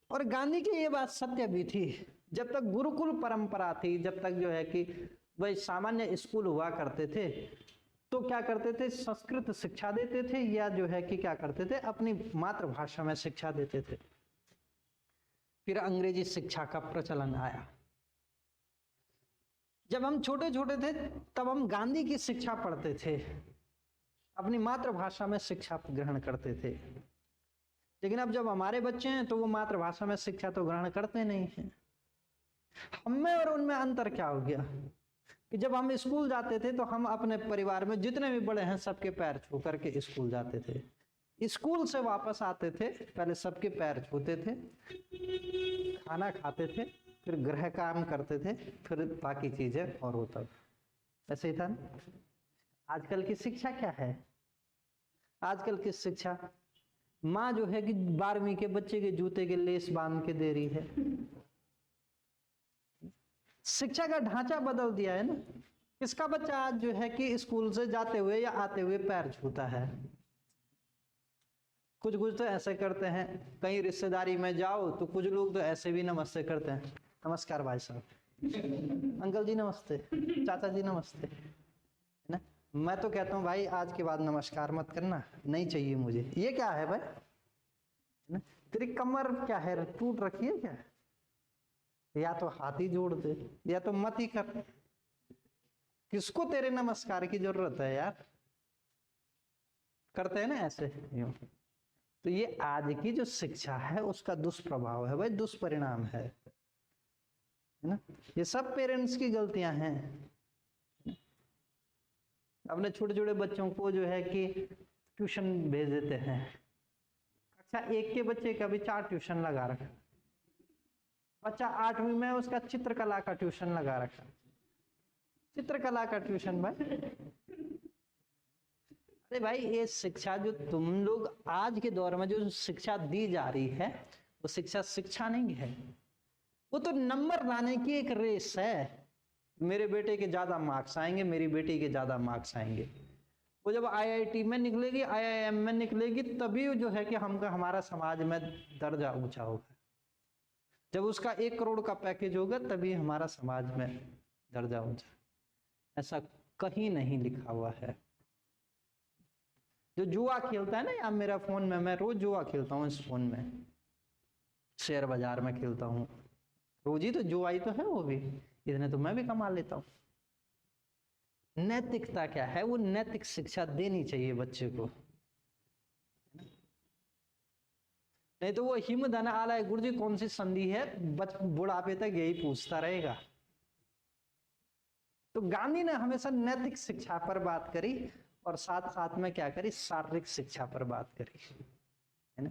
और गांधी की ये बात सत्य भी थी। जब तक गुरुकुल परंपरा थी, जब तक जो है कि भाई सामान्य स्कूल हुआ करते थे, तो क्या करते थे, संस्कृत शिक्षा देते थे या जो है कि क्या करते थे, अपनी मातृभाषा में शिक्षा देते थे। फिर अंग्रेजी शिक्षा का प्रचलन आया। जब हम छोटे छोटे थे तब हम गांधी की शिक्षा पढ़ते थे, अपनी मातृभाषा में शिक्षा ग्रहण करते थे। लेकिन अब जब हमारे बच्चे हैं तो वो मातृभाषा में शिक्षा तो ग्रहण करते नहीं हैं। हमें और उनमें अंतर क्या हो गया कि जब हम स्कूल जाते थे तो हम अपने परिवार में जितने भी बड़े हैं सबके पैर छू करके स्कूल जाते थे। स्कूल से वापस आते थे, पहले सबके पैर छूते थे, खाना खाते थे, फिर गृह काम करते थे, फिर बाकी चीजें और होता ऐसे ही था ना। आजकल की शिक्षा क्या है? आजकल की शिक्षा, माँ जो है कि 12वीं के बच्चे के जूते के लेस बांध के दे रही है। शिक्षा का ढांचा बदल दिया है ना। किसका बच्चा आज जो है कि स्कूल से जाते हुए या आते हुए पैर छूता है? कुछ कुछ तो ऐसे करते हैं, कहीं रिश्तेदारी में जाओ तो कुछ लोग तो ऐसे भी नमस्ते करते हैं। नमस्कार भाई साहब, अंकल जी नमस्ते, चाचा जी नमस्ते, है ना। मैं तो कहता हूँ भाई आज के बाद नमस्कार मत करना, नहीं चाहिए मुझे। ये क्या है भाई, है ना। तेरी कमर क्या है, टूट रखी है क्या? या तो हाथ ही जोड़ दे या तो मत ही कर। किसको तेरे नमस्कार की जरूरत है यार? करते हैं ना ऐसे। तो ये आज की जो शिक्षा है उसका दुष्प्रभाव है भाई, दुष्परिणाम है ना। ये सब पेरेंट्स की गलतियां हैं। अपने छोटे छोटे बच्चों को जो है कि ट्यूशन भेज देते हैं। कक्षा 1 के बच्चे का भी 4 ट्यूशन लगा रखा। बच्चा 8वीं में, उसका चित्रकला का ट्यूशन लगा रखा। चित्रकला का ट्यूशन भाई, अरे भाई ये शिक्षा जो तुम लोग आज के दौर में जो शिक्षा दी जा रही है वो शिक्षा नहीं है, वो तो नंबर लाने की एक रेस है। मेरे बेटे के ज्यादा मार्क्स आएंगे, मेरी बेटी के ज्यादा मार्क्स आएंगे। वो जब IIT में निकलेगी, IIM में निकलेगी, तभी जो है कि हमारा समाज में दर्जा ऊंचा होगा। जब उसका 1 करोड़ का पैकेज होगा तभी हमारा समाज में दर्जा ऊंचा। ऐसा कहीं नहीं लिखा हुआ है। जो जुआ खेलता है ना, या मेरा फोन में, मैं रोज जुआ खेलता हूँ इस फोन में, शेयर बाजार में खेलता हूँ रोज ही, तो जुआ ही तो है वो भी, इतने तो मैं भी कमा लेता हूँ। नैतिकता क्या है? वो नैतिक शिक्षा देनी चाहिए बच्चे को, नहीं तो वो हिमधन आलय गुरु जी कौन सी संधि है, बुढ़ापे तक यही पूछता रहेगा। तो गांधी ने हमेशा नैतिक शिक्षा पर बात करी और साथ साथ में क्या करी, शारीरिक शिक्षा पर बात करी, है ना,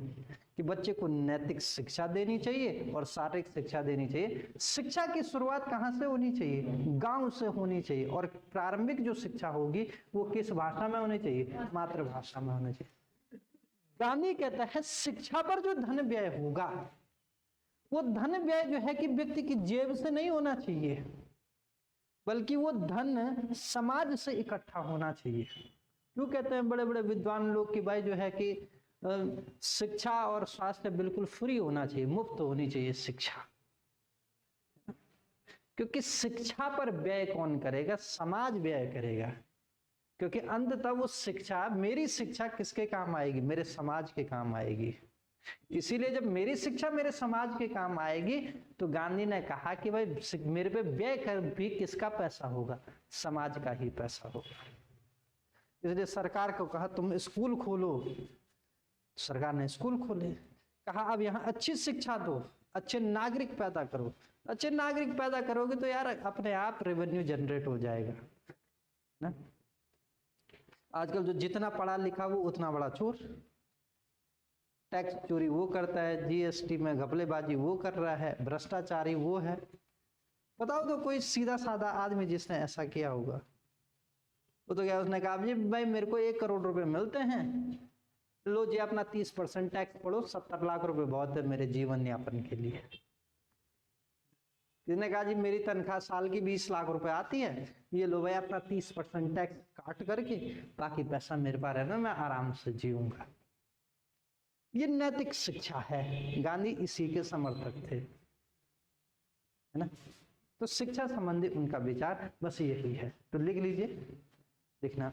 कि बच्चे को नैतिक शिक्षा देनी चाहिए और शारीरिक शिक्षा देनी चाहिए। शिक्षा की शुरुआत कहाँ से होनी चाहिए? गांव से होनी चाहिए। और प्रारंभिक जो शिक्षा होगी वो किस भाषा में होनी चाहिए? मातृभाषा में होनी चाहिए। गांधी कहता है शिक्षा पर जो धन व्यय होगा वो धन व्यय जो है कि व्यक्ति की जेब से नहीं होना चाहिए, बल्कि वो धन समाज से इकट्ठा होना चाहिए। क्यों कहते हैं बड़े बड़े विद्वान लोग कि भाई जो है कि शिक्षा और स्वास्थ्य बिल्कुल फ्री होना चाहिए, मुफ्त होनी चाहिए शिक्षा। क्योंकि शिक्षा पर व्यय कौन करेगा? समाज व्यय करेगा। क्योंकि अंततः वो शिक्षा, मेरी शिक्षा किसके काम आएगी? मेरे समाज के काम आएगी। इसीलिए जब मेरी शिक्षा मेरे समाज के काम आएगी तो गांधी ने कहा कि भाई मेरे पे व्यय कर भी किसका पैसा होगा? समाज का ही पैसा होगा। इसलिए सरकार को कहा तुम स्कूल खोलो, सरकार ने स्कूल खोले। कहा अब यहाँ अच्छी शिक्षा दो, अच्छे नागरिक पैदा करो। अच्छे नागरिक पैदा करोगे तो यार अपने आप रेवेन्यू जनरेट हो जाएगा ना। आजकल जो जितना पढ़ा लिखा वो उतना बड़ा चोर, टैक्स चोरी वो करता है, जीएसटी में घपलेबाजी वो कर रहा है, भ्रष्टाचारी वो है। बताओ तो कोई सीधा साधा आदमी जिसने ऐसा किया होगा। वो तो क्या उसने कहा जी भाई मेरे को 1 करोड़ रुपए मिलते हैं, लो जी अपना 30% टैक्स पड़ो, 70 लाख रुपए बहुत है मेरे जीवन यापन के लिए। किसने कहा जी मेरी तनख्वाह साल की 20 लाख रुपए आती है, ये लो भाई अपना 30% टैक्स काट करके बाकी पैसा मेरे पास रहना, मैं आराम से जीऊंगा। ये नैतिक शिक्षा है, गांधी इसी के समर्थक थे, है ना। तो शिक्षा संबंधी उनका विचार बस यही है। तो लिख लीजिए, लिखना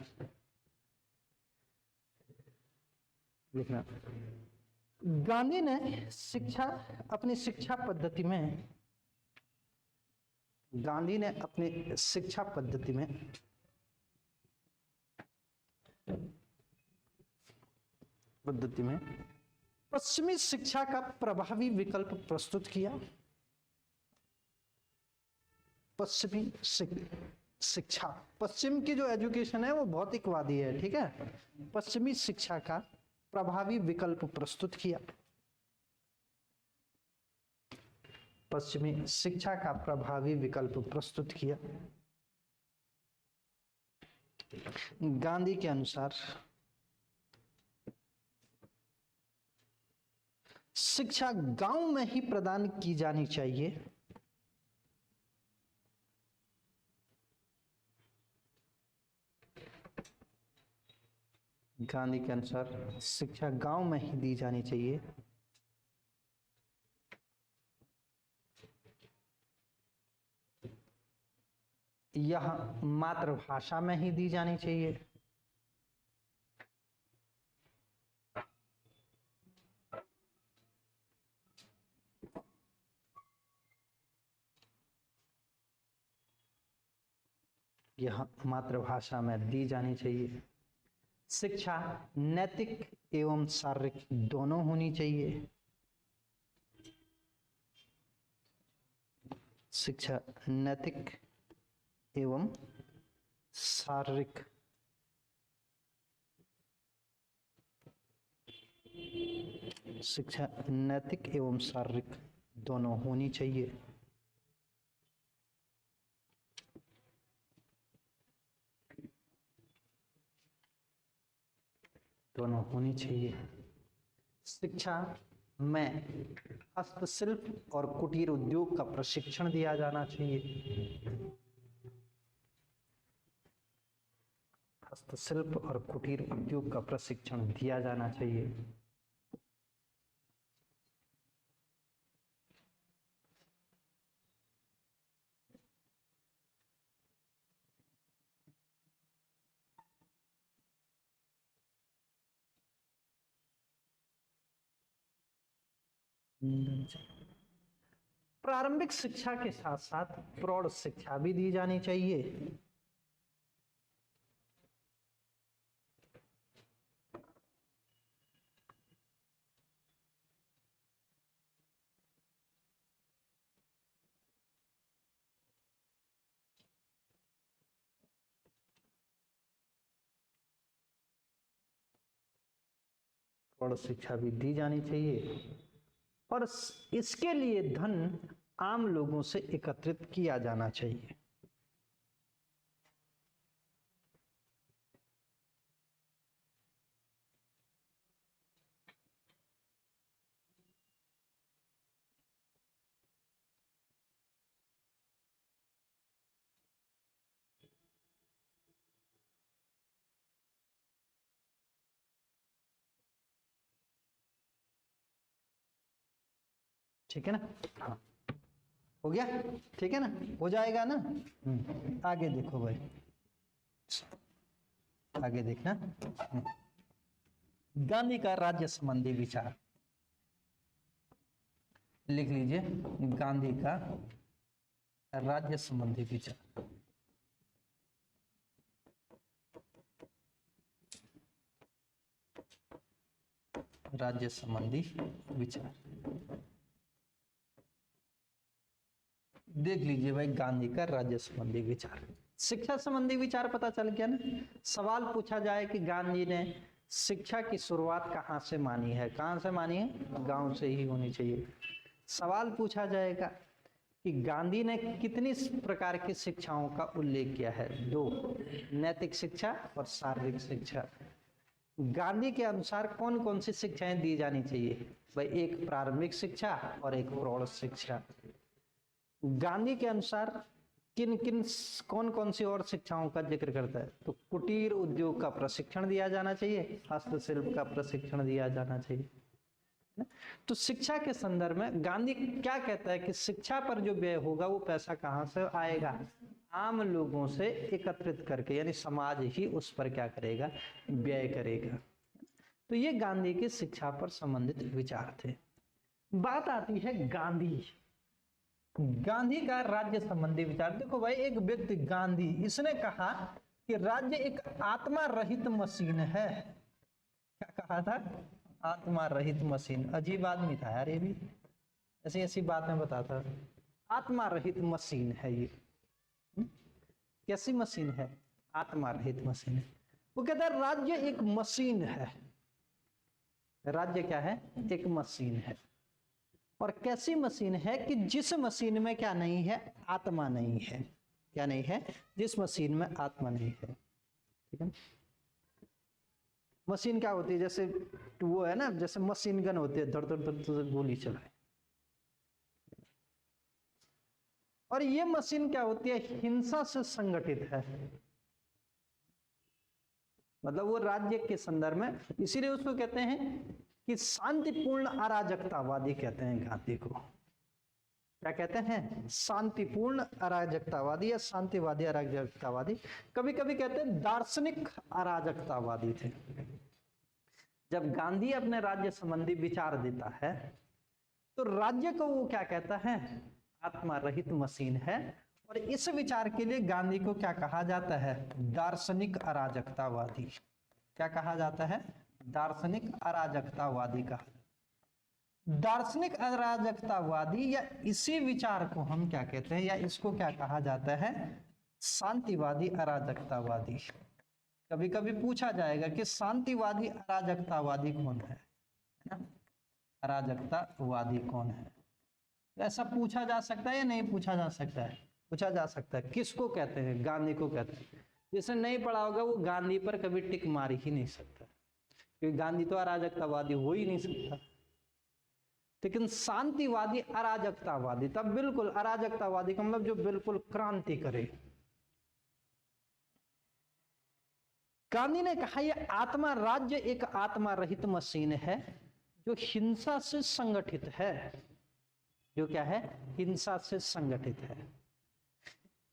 लिखना गांधी ने शिक्षा अपनी शिक्षा पद्धति में, गांधी ने अपनी शिक्षा पद्धति में पश्चिमी शिक्षा का प्रभावी विकल्प प्रस्तुत किया। पश्चिमी शिक्षा, पश्चिम की जो एजुकेशन है वो भौतिकवादी है, ठीक है। पश्चिमी शिक्षा का प्रभावी विकल्प प्रस्तुत किया। पश्चिमी शिक्षा का प्रभावी विकल्प प्रस्तुत किया। गांधी के अनुसार शिक्षा गांव में ही प्रदान की जानी चाहिए। गांधी के अनुसार शिक्षा गांव में ही दी जानी चाहिए। यह मातृभाषा में ही दी जानी चाहिए। यह मातृभाषा में दी जानी चाहिए। शिक्षा नैतिक एवं शारीरिक दोनों होनी चाहिए। शिक्षा नैतिक एवं शारीरिक शिक्षा नैतिक एवं शारीरिक दोनों होनी चाहिए। दोनों होनी चाहिए। शिक्षा में हस्तशिल्प और कुटीर उद्योग का प्रशिक्षण दिया जाना चाहिए। हस्तशिल्प और कुटीर उद्योग का प्रशिक्षण दिया जाना चाहिए। प्रारंभिक शिक्षा के साथ साथ प्रौढ़ शिक्षा भी दी जानी चाहिए। प्रौढ़ शिक्षा भी दी जानी चाहिए और इसके लिए धन आम लोगों से एकत्रित किया जाना चाहिए। ठीक है ना। हाँ हो गया, ठीक है ना, हो जाएगा ना। आगे देखो भाई, आगे देखना। गांधी का राज्य संबंधी विचार लिख लीजिए। गांधी का राज्य संबंधी विचार। राज्य संबंधी विचार देख लीजिए भाई, गांधी का राज्य संबंधी विचार। शिक्षा संबंधी विचार पता चल गया ना। सवाल पूछा जाए कि गांधी ने शिक्षा की शुरुआत कहाँ से मानी है, कहाँ से मानी है, गांव से ही होनी चाहिए। सवाल पूछा जाएगा कि गांधी ने कितनी प्रकार की शिक्षाओं का उल्लेख किया है, 2, नैतिक शिक्षा और शारीरिक शिक्षा। गांधी के अनुसार कौन कौन सी शिक्षाएं दी जानी चाहिए, भाई एक प्रारंभिक शिक्षा और एक प्रौढ़ शिक्षा। गांधी के अनुसार किन किन कौन कौन सी और शिक्षाओं का जिक्र करता है, तो कुटीर उद्योग का प्रशिक्षण दिया जाना चाहिए, हस्तशिल्प का प्रशिक्षण दिया जाना चाहिए। तो शिक्षा के संदर्भ में गांधी क्या कहता है कि शिक्षा पर जो व्यय होगा वो पैसा कहां से आएगा, आम लोगों से एकत्रित करके, यानी समाज ही उस पर क्या करेगा, व्यय करेगा। तो ये गांधी की शिक्षा पर संबंधित विचार थे। बात आती है गांधी का राज्य संबंधी विचार। देखो भाई, एक व्यक्ति गांधी, इसने कहा कि राज्य एक आत्मा रहित मशीन है। क्या कहा था, आत्मा रहित मशीन। अजीब आदमी था यार ये भी, ऐसी ऐसी बातें बताता। आत्मा रहित मशीन है ये। कैसी मशीन है, आत्मा रहित मशीन है। वो कहता है राज्य एक मशीन है। राज्य क्या है, एक मशीन है। और कैसी मशीन है कि जिस मशीन में क्या नहीं है, आत्मा नहीं है। क्या नहीं है, जिस मशीन में आत्मा नहीं है। ठीक है, मशीन क्या होती है, जैसे वो है ना, जैसे मशीन गन होती है, धड़ धड़ धड़ गोली चलाए। और ये मशीन क्या होती है, हिंसा से संगठित है। मतलब वो राज्य के संदर्भ में, इसीलिए उसको कहते हैं कि शांतिपूर्ण अराजकतावादी कहते हैं गांधी को। क्या कहते हैं, शांतिपूर्ण अराजकतावादी या शांतिवादी अराजकतावादी। कभी कभी कहते हैं दार्शनिक अराजकतावादी थे। जब गांधी अपने राज्य संबंधी विचार देता है तो राज्य को वो क्या कहता है, आत्मा रहित मशीन है। और इस विचार के लिए गांधी को क्या कहा जाता है, दार्शनिक अराजकतावादी। क्या कहा जाता है, दार्शनिक अराजकतावादी कहा। दार्शनिक अराजकतावादी या इसी विचार को हम क्या कहते हैं, या इसको क्या कहा जाता है, शांतिवादी अराजकतावादी। कभी कभी पूछा जाएगा कि शांतिवादी अराजकतावादी कौन है ना, अराजकतावादी कौन है। ऐसा पूछा जा सकता है या नहीं पूछा जा सकता है, पूछा जा सकता है। किसको कहते हैं, गांधी को कहते हैं। जिसने नहीं पढ़ा होगा वो गांधी पर कभी टिक मार ही नहीं सकता, क्योंकि गांधी तो अराजकतावादी हो ही नहीं सकता। लेकिन शांतिवादी अराजकतावादी, तब बिल्कुल अराजकतावादी का मतलब जो बिल्कुल क्रांति करे। गांधी ने कहा यह आत्मा, राज्य एक आत्मा रहित मशीन है जो हिंसा से संगठित है। जो क्या है, हिंसा से संगठित है।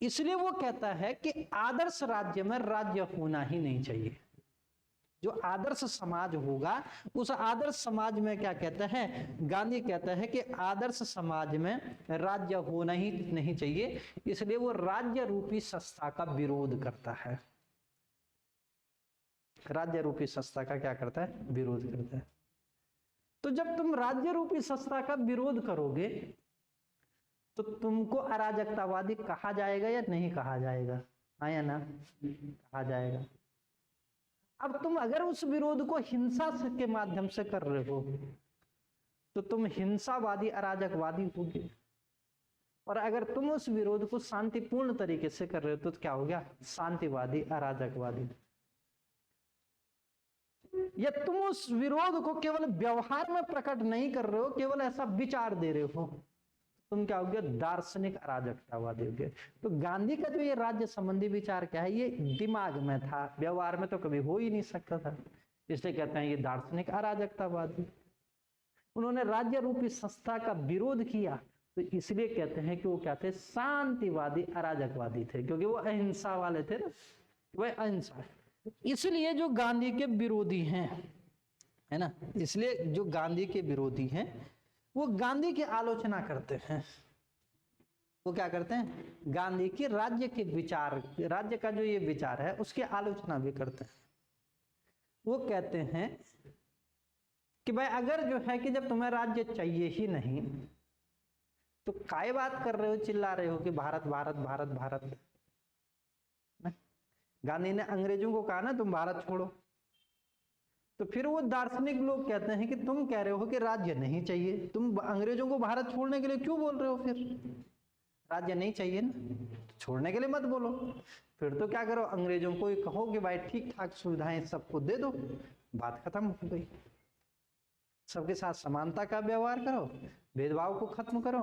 इसलिए वो कहता है कि आदर्श राज्य में राज्य होना ही नहीं चाहिए। जो आदर्श समाज होगा, उस आदर्श समाज में क्या कहता है, गांधी कहता है कि आदर्श समाज में राज्य होना ही नहीं चाहिए। इसलिए वो राज्य रूपी संस्था का विरोध करता है। राज्य रूपी संस्था का क्या करता है, विरोध करता है। तो जब तुम राज्य रूपी संस्था का विरोध करोगे तो तुमको अराजकतावादी कहा जाएगा या नहीं कहा जाएगा, हाँ या ना, कहा जाएगा। अब तुम अगर उस विरोध को हिंसा के माध्यम से कर रहे हो तो तुम हिंसावादी अराजकवादी होगे। और अगर तुम उस विरोध को शांतिपूर्ण तरीके से कर रहे हो तो क्या हो गया, शांतिवादी अराजकवादी। या तुम उस विरोध को केवल व्यवहार में प्रकट नहीं कर रहे हो, केवल ऐसा विचार दे रहे हो, तुम क्या हो गया, दार्शनिक अराजकतावादी हो गए। तो गांधी का जो ये राज्य संबंधी विचार क्या है, ये दिमाग में था, व्यवहार में तो कभी हो ही नहीं सकता था। इसलिए कहते हैं ये दार्शनिक अराजकतावादी। उन्होंने राज्य रूपी संस्था का विरोध किया, तो इसलिए कहते हैं कि वो क्या थे, शांतिवादी अराजकवादी थे, क्योंकि वो अहिंसा वाले थे ना, वह अहिंसा। इसलिए जो गांधी के विरोधी हैं, है ना, इसलिए जो गांधी के विरोधी हैं वो गांधी की आलोचना करते हैं। वो क्या करते हैं, गांधी की राज्य के विचार, राज्य का जो ये विचार है उसकी आलोचना भी करते हैं। वो कहते हैं कि भाई अगर जो है कि जब तुम्हें राज्य चाहिए ही नहीं तो काय बात कर रहे हो, चिल्ला रहे हो कि भारत भारत भारत भारत। गांधी ने अंग्रेजों को कहा ना तुम भारत छोड़ो, तो फिर वो दार्शनिक लोग कहते हैं कि तुम कह रहे हो कि राज्य नहीं चाहिए, तुम अंग्रेजों को भारत छोड़ने के लिए क्यों बोल रहे हो, फिर राज्य नहीं चाहिए ना, तो छोड़ने के लिए मत बोलो। फिर तो क्या करो, अंग्रेजों को कहो कि भाई ठीक ठाक सुविधाएं सबको दे दो, बात खत्म हो गई। सबके साथ समानता का व्यवहार करो, भेदभाव को खत्म करो,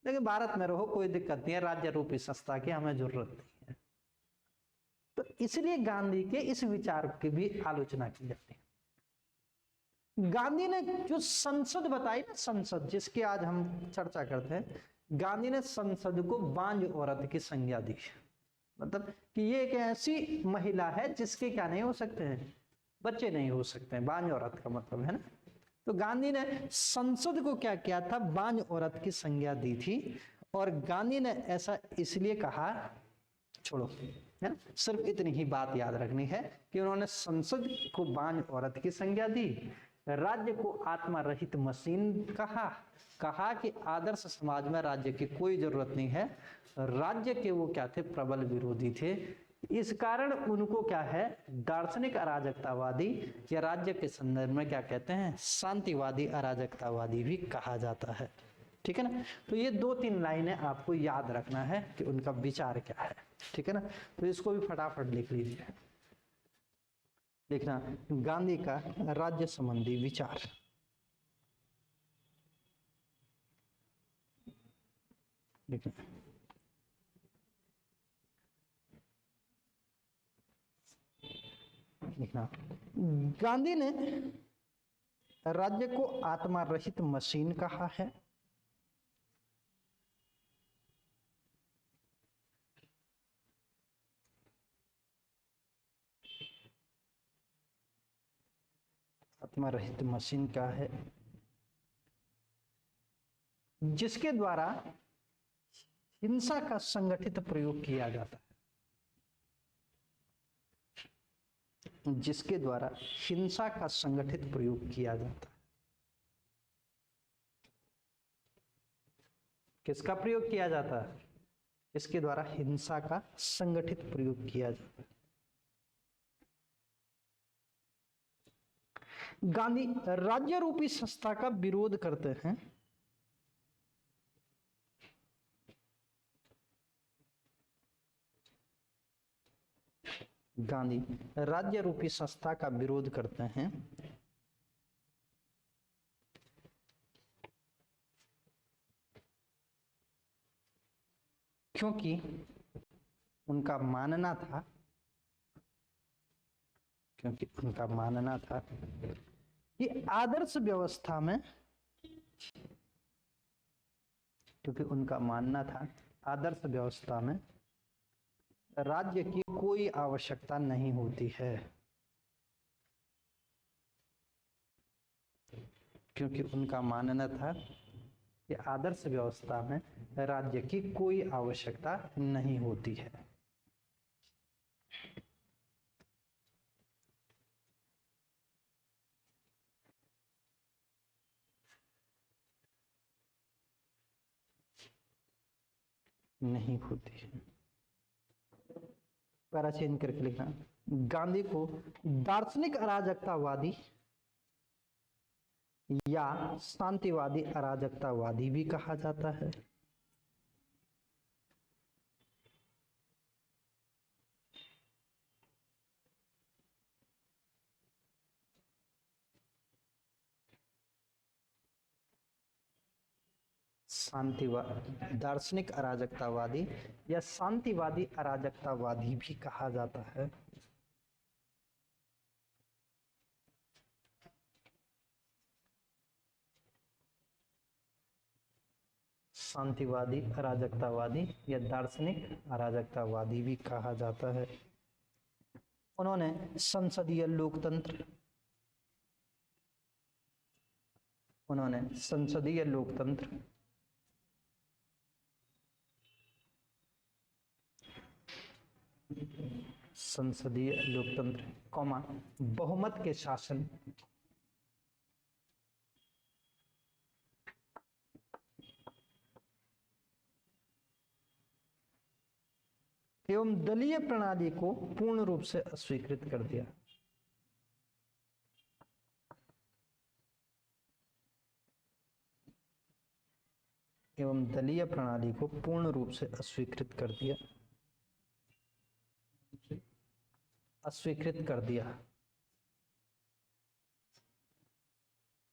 लेकिन भारत में रहो, कोई दिक्कत नहीं है, राज्य रूपी संस्था की हमें जरूरत नहीं है। तो इसलिए गांधी के इस विचार की भी आलोचना की जाती है। गांधी ने जो संसद बताई ना, संसद जिसकी आज हम चर्चा करते हैं, गांधी ने संसद को बांझ औरत की संज्ञा दी, मतलब कि ये एक ऐसी महिला है जिसके क्या नहीं हो सकते हैं, बच्चे नहीं हो सकते हैं, बांझ औरत का मतलब है ना। तो गांधी ने संसद को क्या किया था, बांझ औरत की संज्ञा दी थी। और गांधी ने ऐसा इसलिए कहा, छोड़ो है ना, सिर्फ इतनी ही बात याद रखनी है कि उन्होंने संसद को बांझ औरत की संज्ञा दी, राज्य को आत्मा रहित मशीन कहा कि आदर्श समाज में राज्य की कोई जरूरत नहीं है। राज्य के वो क्या थे, प्रबल विरोधी थे। इस कारण उनको क्या है, दार्शनिक अराजकतावादी या राज्य के संदर्भ में क्या कहते हैं, शांतिवादी अराजकतावादी भी कहा जाता है। ठीक है ना। तो ये 2-3 लाइनें आपको याद रखना है कि उनका विचार क्या है। ठीक है ना। तो इसको भी फटाफट लिख लीजिए। लिखना, गांधी का राज्य संबंधी विचार। लिखना, लिखना, गांधी ने राज्य को आत्मा रहित मशीन कहा है। आत्मा रहित मशीन का है जिसके द्वारा हिंसा का संगठित प्रयोग किया जाता है, जिसके द्वारा हिंसा का संगठित प्रयोग किया जाता है। किसका प्रयोग किया जाता है, इसके द्वारा हिंसा का संगठित प्रयोग किया जाता है। गांधी राज्य रूपी संस्था का विरोध करते हैं। गांधी राज्य रूपी संस्था का विरोध करते हैं क्योंकि उनका मानना था कि आदर्श व्यवस्था में, क्योंकि उनका मानना था आदर्श व्यवस्था में राज्य की कोई आवश्यकता नहीं होती है, क्योंकि उनका मानना था कि आदर्श व्यवस्था में राज्य की कोई आवश्यकता नहीं होती है। नहीं होती है। पैरा चेंज करके लिखना, गांधी को दार्शनिक अराजकतावादी या शांतिवादी अराजकतावादी भी कहा जाता है। दार्शनिक अराजकतावादी या शांतिवादी अराजकतावादी भी कहा जाता है। शांतिवादी अराजकतावादी या दार्शनिक अराजकतावादी भी कहा जाता है। उन्होंने संसदीय लोकतंत्र कौमा बहुमत के शासन एवं दलीय प्रणाली को पूर्ण रूप से अस्वीकृत कर दिया। एवं दलीय प्रणाली को पूर्ण रूप से अस्वीकृत कर दिया, अस्वीकृत कर दिया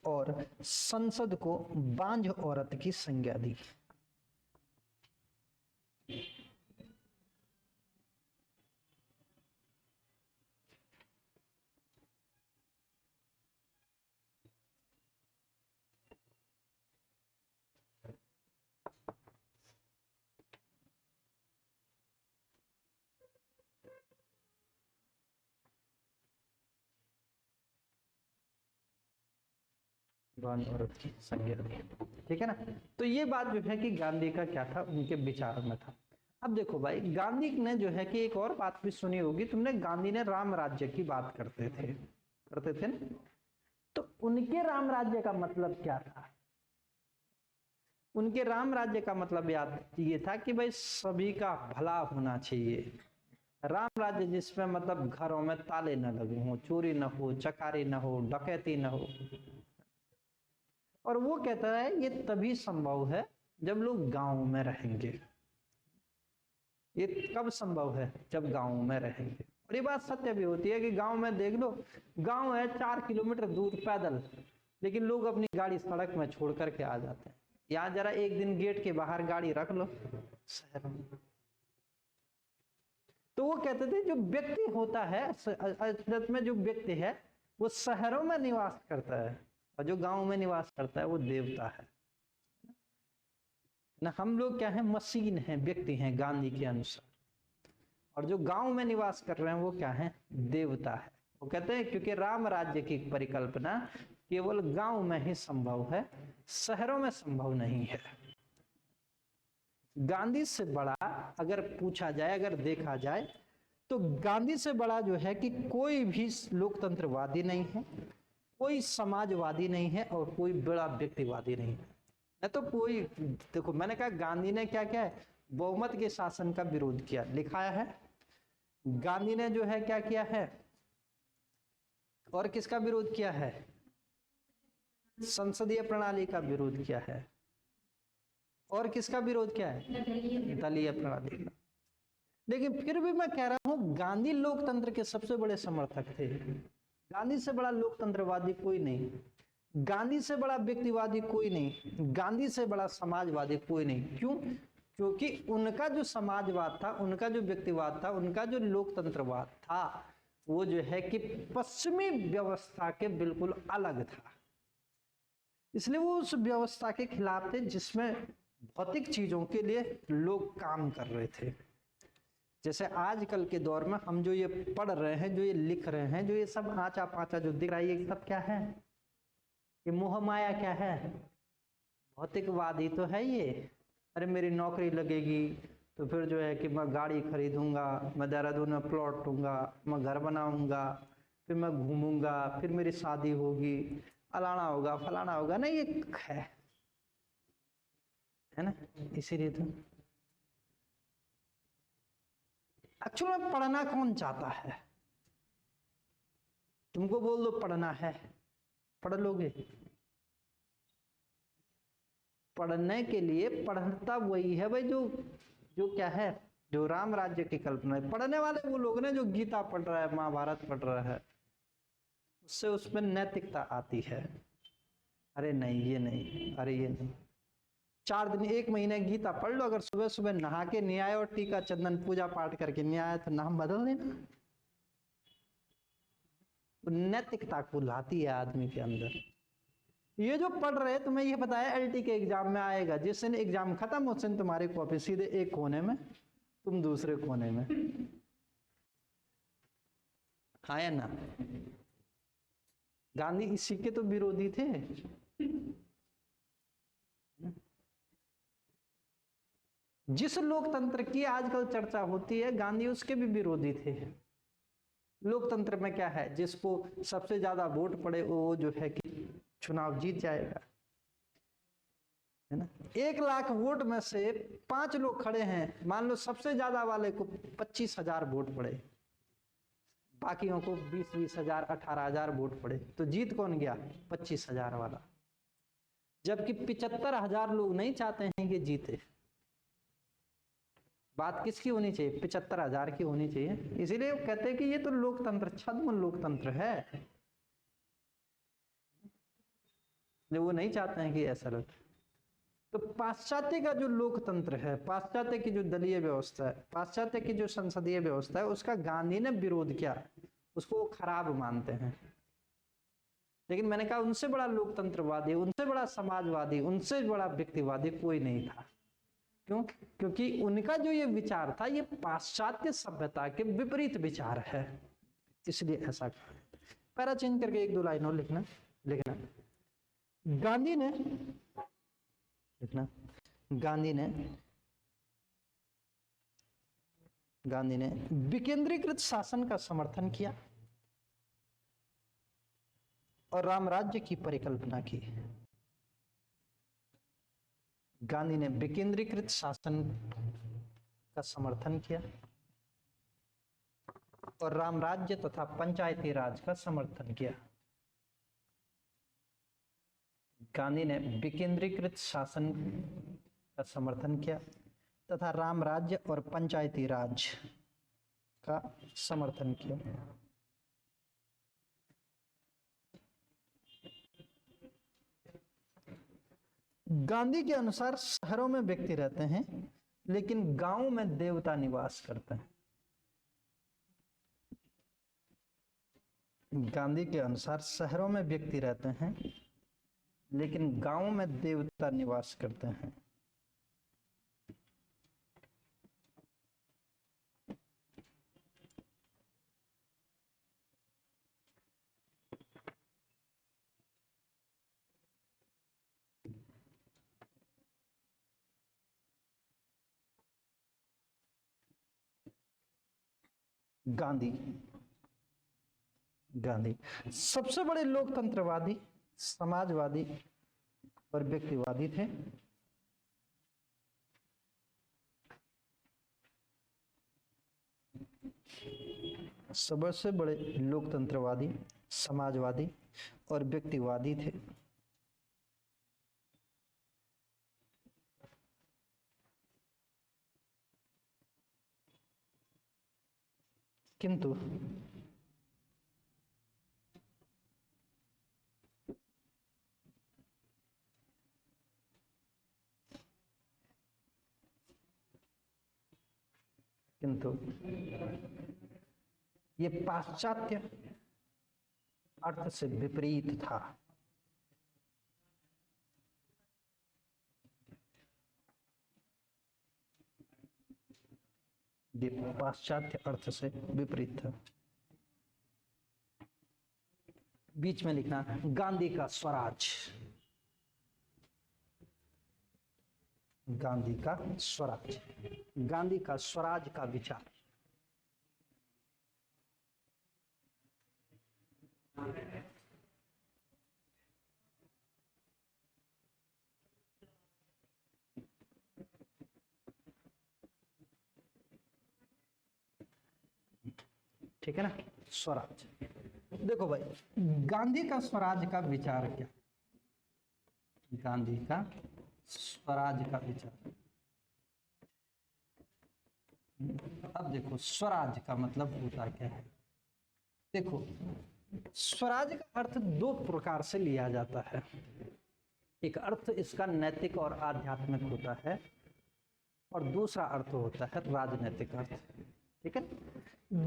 और संसद को बांझ औरत की संज्ञा दी। बांझ औरत की संज्ञा दी, ठीक है ना। तो ये बात जो है कि गांधी का क्या था, उनके विचार में था। अब देखो भाई, गांधी ने जो है कि एक और बात भी सुनी होगी तुमने, गांधी ने राम राज्य की बात करते थे ना? तो उनके राम राज्य का मतलब क्या था? उनके राम राज्य का मतलब ये था कि भाई सभी का भला होना चाहिए। राम राज्य जिसमें मतलब घरों में ताले न लगे हों, चोरी न हो, चकारी न हो, डकैती न हो। और वो कहता है ये तभी संभव है जब लोग गांव में रहेंगे। ये कब संभव है? जब गांव में रहेंगे। और ये बात सत्य भी होती है कि गांव में देख लो, गांव है 4 किलोमीटर दूर पैदल, लेकिन लोग अपनी गाड़ी सड़क में छोड़ करके आ जाते हैं। यहाँ जरा एक दिन गेट के बाहर गाड़ी रख लो शहर में। तो वो कहते थे जो व्यक्ति होता है असलियत में, जो व्यक्ति है वो शहरों में निवास करता है और जो गांव में निवास करता है वो देवता है ना। हम लोग क्या है? मशीन है, व्यक्ति हैं गांधी के अनुसार। और जो गांव में निवास कर रहे हैं वो क्या है? देवता है। वो कहते हैं क्योंकि राम राज्य की परिकल्पना केवल गांव में ही संभव है, शहरों में संभव नहीं है। गांधी से बड़ा अगर पूछा जाए, अगर देखा जाए, तो गांधी से बड़ा जो है कि कोई भी लोकतंत्रवादी नहीं है, कोई समाजवादी नहीं है और कोई बड़ा व्यक्तिवादी नहीं है। न तो कोई, देखो मैंने कहा गांधी ने क्या किया है? बहुमत के शासन का विरोध किया, लिखाया है। गांधी ने जो है क्या किया है? और किसका विरोध किया है? संसदीय प्रणाली का विरोध किया है। और किसका विरोध किया है? दलीय प्रणाली का। लेकिन फिर भी मैं कह रहा हूं गांधी लोकतंत्र के सबसे बड़े समर्थक थे। गांधी से बड़ा लोकतंत्रवादी कोई नहीं, गांधी से बड़ा व्यक्तिवादी कोई नहीं, गांधी से बड़ा समाजवादी कोई नहीं। क्यों? क्योंकि उनका जो समाजवाद था, उनका जो व्यक्तिवाद था, उनका जो लोकतंत्रवाद था, वो जो है कि पश्चिमी व्यवस्था के बिल्कुल अलग था। इसलिए वो उस व्यवस्था के खिलाफ थे जिसमें भौतिक चीजों के लिए लोग काम कर रहे थे। जैसे आजकल के दौर में हम जो ये पढ़ रहे हैं, जो ये लिख रहे हैं, जो ये सब आचा पाचा जो दिख रहा है, ये सब क्या है? ये मोह माया क्या है? भौतिकवादी तो है ये। अरे मेरी नौकरी लगेगी तो फिर जो है कि मैं गाड़ी खरीदूंगा, मैं देहरादून में प्लॉट लूंगा, मैं घर बनाऊंगा, फिर मैं घूमूंगा, फिर मेरी शादी होगी, अलाना होगा, फलाना होगा। नहीं, ये है ना। इसीलिए तो एक्चुअल में पढ़ना कौन चाहता है? तुमको बोल दो पढ़ना है, पढ़ लोगे? पढ़ने के लिए पढ़ता वही है भाई जो जो क्या है, जो राम राज्य की कल्पना है। पढ़ने वाले वो लोग ने जो गीता पढ़ रहा है, महाभारत पढ़ रहा है, उससे उसमें नैतिकता आती है। अरे नहीं ये नहीं, अरे ये नहीं। 4 दिन 1 महीने गीता पढ़ लो, अगर सुबह सुबह नहा के नहीं आए और टीका चंदन पूजा पाठ करके नहीं आए तो नाम बदल देना। नैतिकता को लाती है आदमी के अंदर। ये जो पढ़ रहे तुम्हें ये बताया एलटी के एग्जाम में आएगा, जिस दिन एग्जाम खत्म उस दिन तुम्हारी कॉपी सीधे एक कोने में, तुम दूसरे कोने में। आया ना। गांधी इसी के तो विरोधी थे। जिस लोकतंत्र की आजकल चर्चा होती है, गांधी उसके भी विरोधी थे। लोकतंत्र में क्या है, जिसको सबसे ज्यादा वोट पड़े वो जो है कि चुनाव जीत जाएगा, है ना। 1 लाख वोट में से 5 लोग खड़े हैं, मान लो सबसे ज्यादा वाले को 25,000 वोट पड़े, बाकियों को 20,000 18,000 वोट पड़े, तो जीत कौन गया? 25,000 वाला। जबकि 75,000 लोग नहीं चाहते हैं कि जीते। बात किसकी होनी चाहिए? 75,000 की होनी चाहिए। इसीलिए वो कहते हैं कि ये तो लोकतंत्र, छद्म लोकतंत्र है। वो नहीं चाहते हैं कि ऐसा रहे। तो पाश्चात्य का जो लोकतंत्र है, पाश्चात्य की जो दलीय व्यवस्था है, पाश्चात्य की जो संसदीय व्यवस्था है, उसका गांधी ने विरोध किया, उसको वो खराब मानते हैं। लेकिन मैंने कहा उनसे बड़ा लोकतंत्रवादी, उनसे बड़ा समाजवादी, उनसे बड़ा व्यक्तिवादी कोई नहीं था। क्यों? क्योंकि उनका जो ये विचार था, ये पाश्चात्य सभ्यता के विपरीत विचार है, इसलिए ऐसा कहा। पैरा चेंज करके 1-2 लाइन और लिखना। गांधी ने विकेंद्रीकृत शासन का समर्थन किया और रामराज्य की परिकल्पना की। गांधी ने विकेंद्रीकृत शासन का समर्थन किया और रामराज्य तथा पंचायती राज का समर्थन किया। गांधी ने विकेंद्रीकृत शासन का समर्थन किया तथा रामराज्य और पंचायती राज का समर्थन किया। गांधी के अनुसार शहरों में व्यक्ति रहते हैं, लेकिन गांवों में देवता निवास करते हैं। गांधी के अनुसार शहरों में व्यक्ति रहते हैं, लेकिन गांवों में देवता निवास करते हैं। गांधी सबसे बड़े लोकतंत्रवादी, समाजवादी और व्यक्तिवादी थे। सबसे बड़े लोकतंत्रवादी, समाजवादी और व्यक्तिवादी थे। किंतु ये पाश्चात्य अर्थ से विपरीत था। ये पाश्चात्य अर्थ से विपरीत था। बीच में लिखना गांधी का स्वराज। गांधी का स्वराज, गांधी का स्वराज का विचार। ठीक है ना, स्वराज। देखो भाई, गांधी का स्वराज का विचार क्या? गांधी का स्वराज का विचार। अब देखो स्वराज का मतलब होता क्या है। देखो स्वराज का अर्थ 2 प्रकार से लिया जाता है। एक अर्थ इसका नैतिक और आध्यात्मिक होता है और दूसरा अर्थ होता है राजनीतिक अर्थ। ठीक है,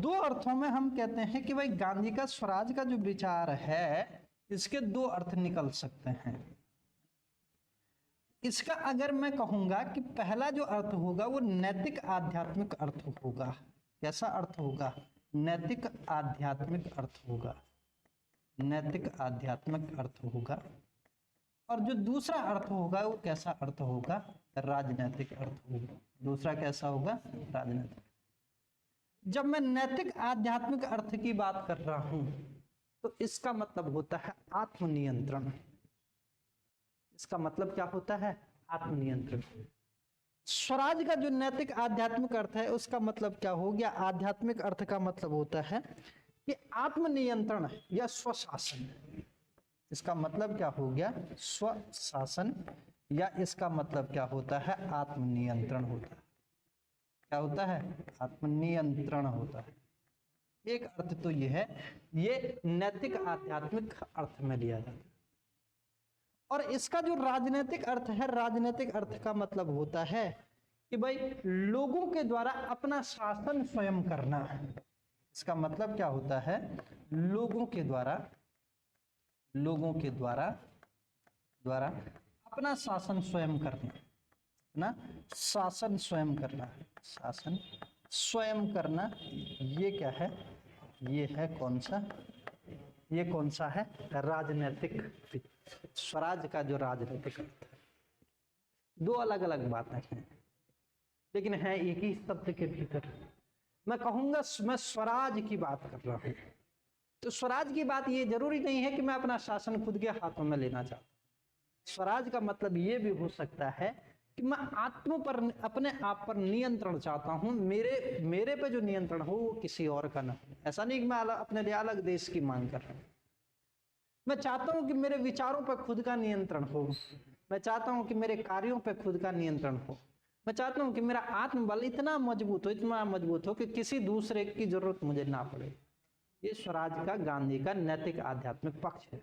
2 अर्थों में हम कहते हैं कि भाई गांधी का स्वराज का जो विचार है, इसके 2 अर्थ निकल सकते हैं। इसका अगर मैं कहूंगा कि पहला जो अर्थ होगा वो नैतिक आध्यात्मिक अर्थ होगा। कैसा अर्थ होगा? नैतिक आध्यात्मिक अर्थ होगा। नैतिक आध्यात्मिक अर्थ होगा। और जो दूसरा अर्थ होगा वो कैसा अर्थ होगा? राजनीतिक अर्थ होगा। दूसरा कैसा होगा? राजनीतिक। जब मैं नैतिक आध्यात्मिक अर्थ की बात कर रहा हूं तो इसका मतलब होता है आत्मनियंत्रण। इसका मतलब क्या होता है? आत्मनियंत्रण। स्वराज का जो नैतिक आध्यात्मिक अर्थ है उसका मतलब क्या हो गया? आध्यात्मिक अर्थ का मतलब होता है कि आत्मनियंत्रण या स्वशासन। इसका मतलब क्या हो गया? स्वशासन, या इसका मतलब क्या होता है? आत्मनियंत्रण होता है। क्या होता है? आत्मनियंत्रण होता है। एक अर्थ तो यह है, ये नैतिक आध्यात्मिक अर्थ में लिया जाता है। और इसका जो राजनीतिक अर्थ है, राजनीतिक अर्थ का मतलब होता है कि भाई लोगों के द्वारा अपना शासन स्वयं करना। इसका मतलब क्या होता है? लोगों के द्वारा द्वारा अपना शासन स्वयं करना, अपना शासन स्वयं करना, शासन स्वयं करना। ये क्या है? ये है कौन सा? ये कौन सा है? राजनीतिक। स्वराज का जो राजनीतिक अर्थ है, दो अलग अलग बातें हैं लेकिन है एक ही शब्द के भीतर। मैं कहूंगा मैं स्वराज की बात कर रहा हूं, तो स्वराज की बात ये जरूरी नहीं है कि मैं अपना शासन खुद के हाथों में लेना चाहता हूं। स्वराज का मतलब ये भी हो सकता है कि मैं आत्म पर, अपने आप पर नियंत्रण चाहता हूं। मेरे पे जो नियंत्रण हो वो किसी और का ना हो। ऐसा नहीं कि मैं अपने लिए अलग देश की मांग कर रहा हूं। मैं चाहता हूं कि मेरे विचारों पर खुद का नियंत्रण हो। मैं चाहता हूं कि मेरे कार्यों पर खुद का नियंत्रण हो। मैं चाहता हूं कि मेरा आत्मबल इतना मजबूत हो कि किसी दूसरे की जरूरत मुझे ना पड़े। ये स्वराज का, गांधी का नैतिक आध्यात्मिक पक्ष है।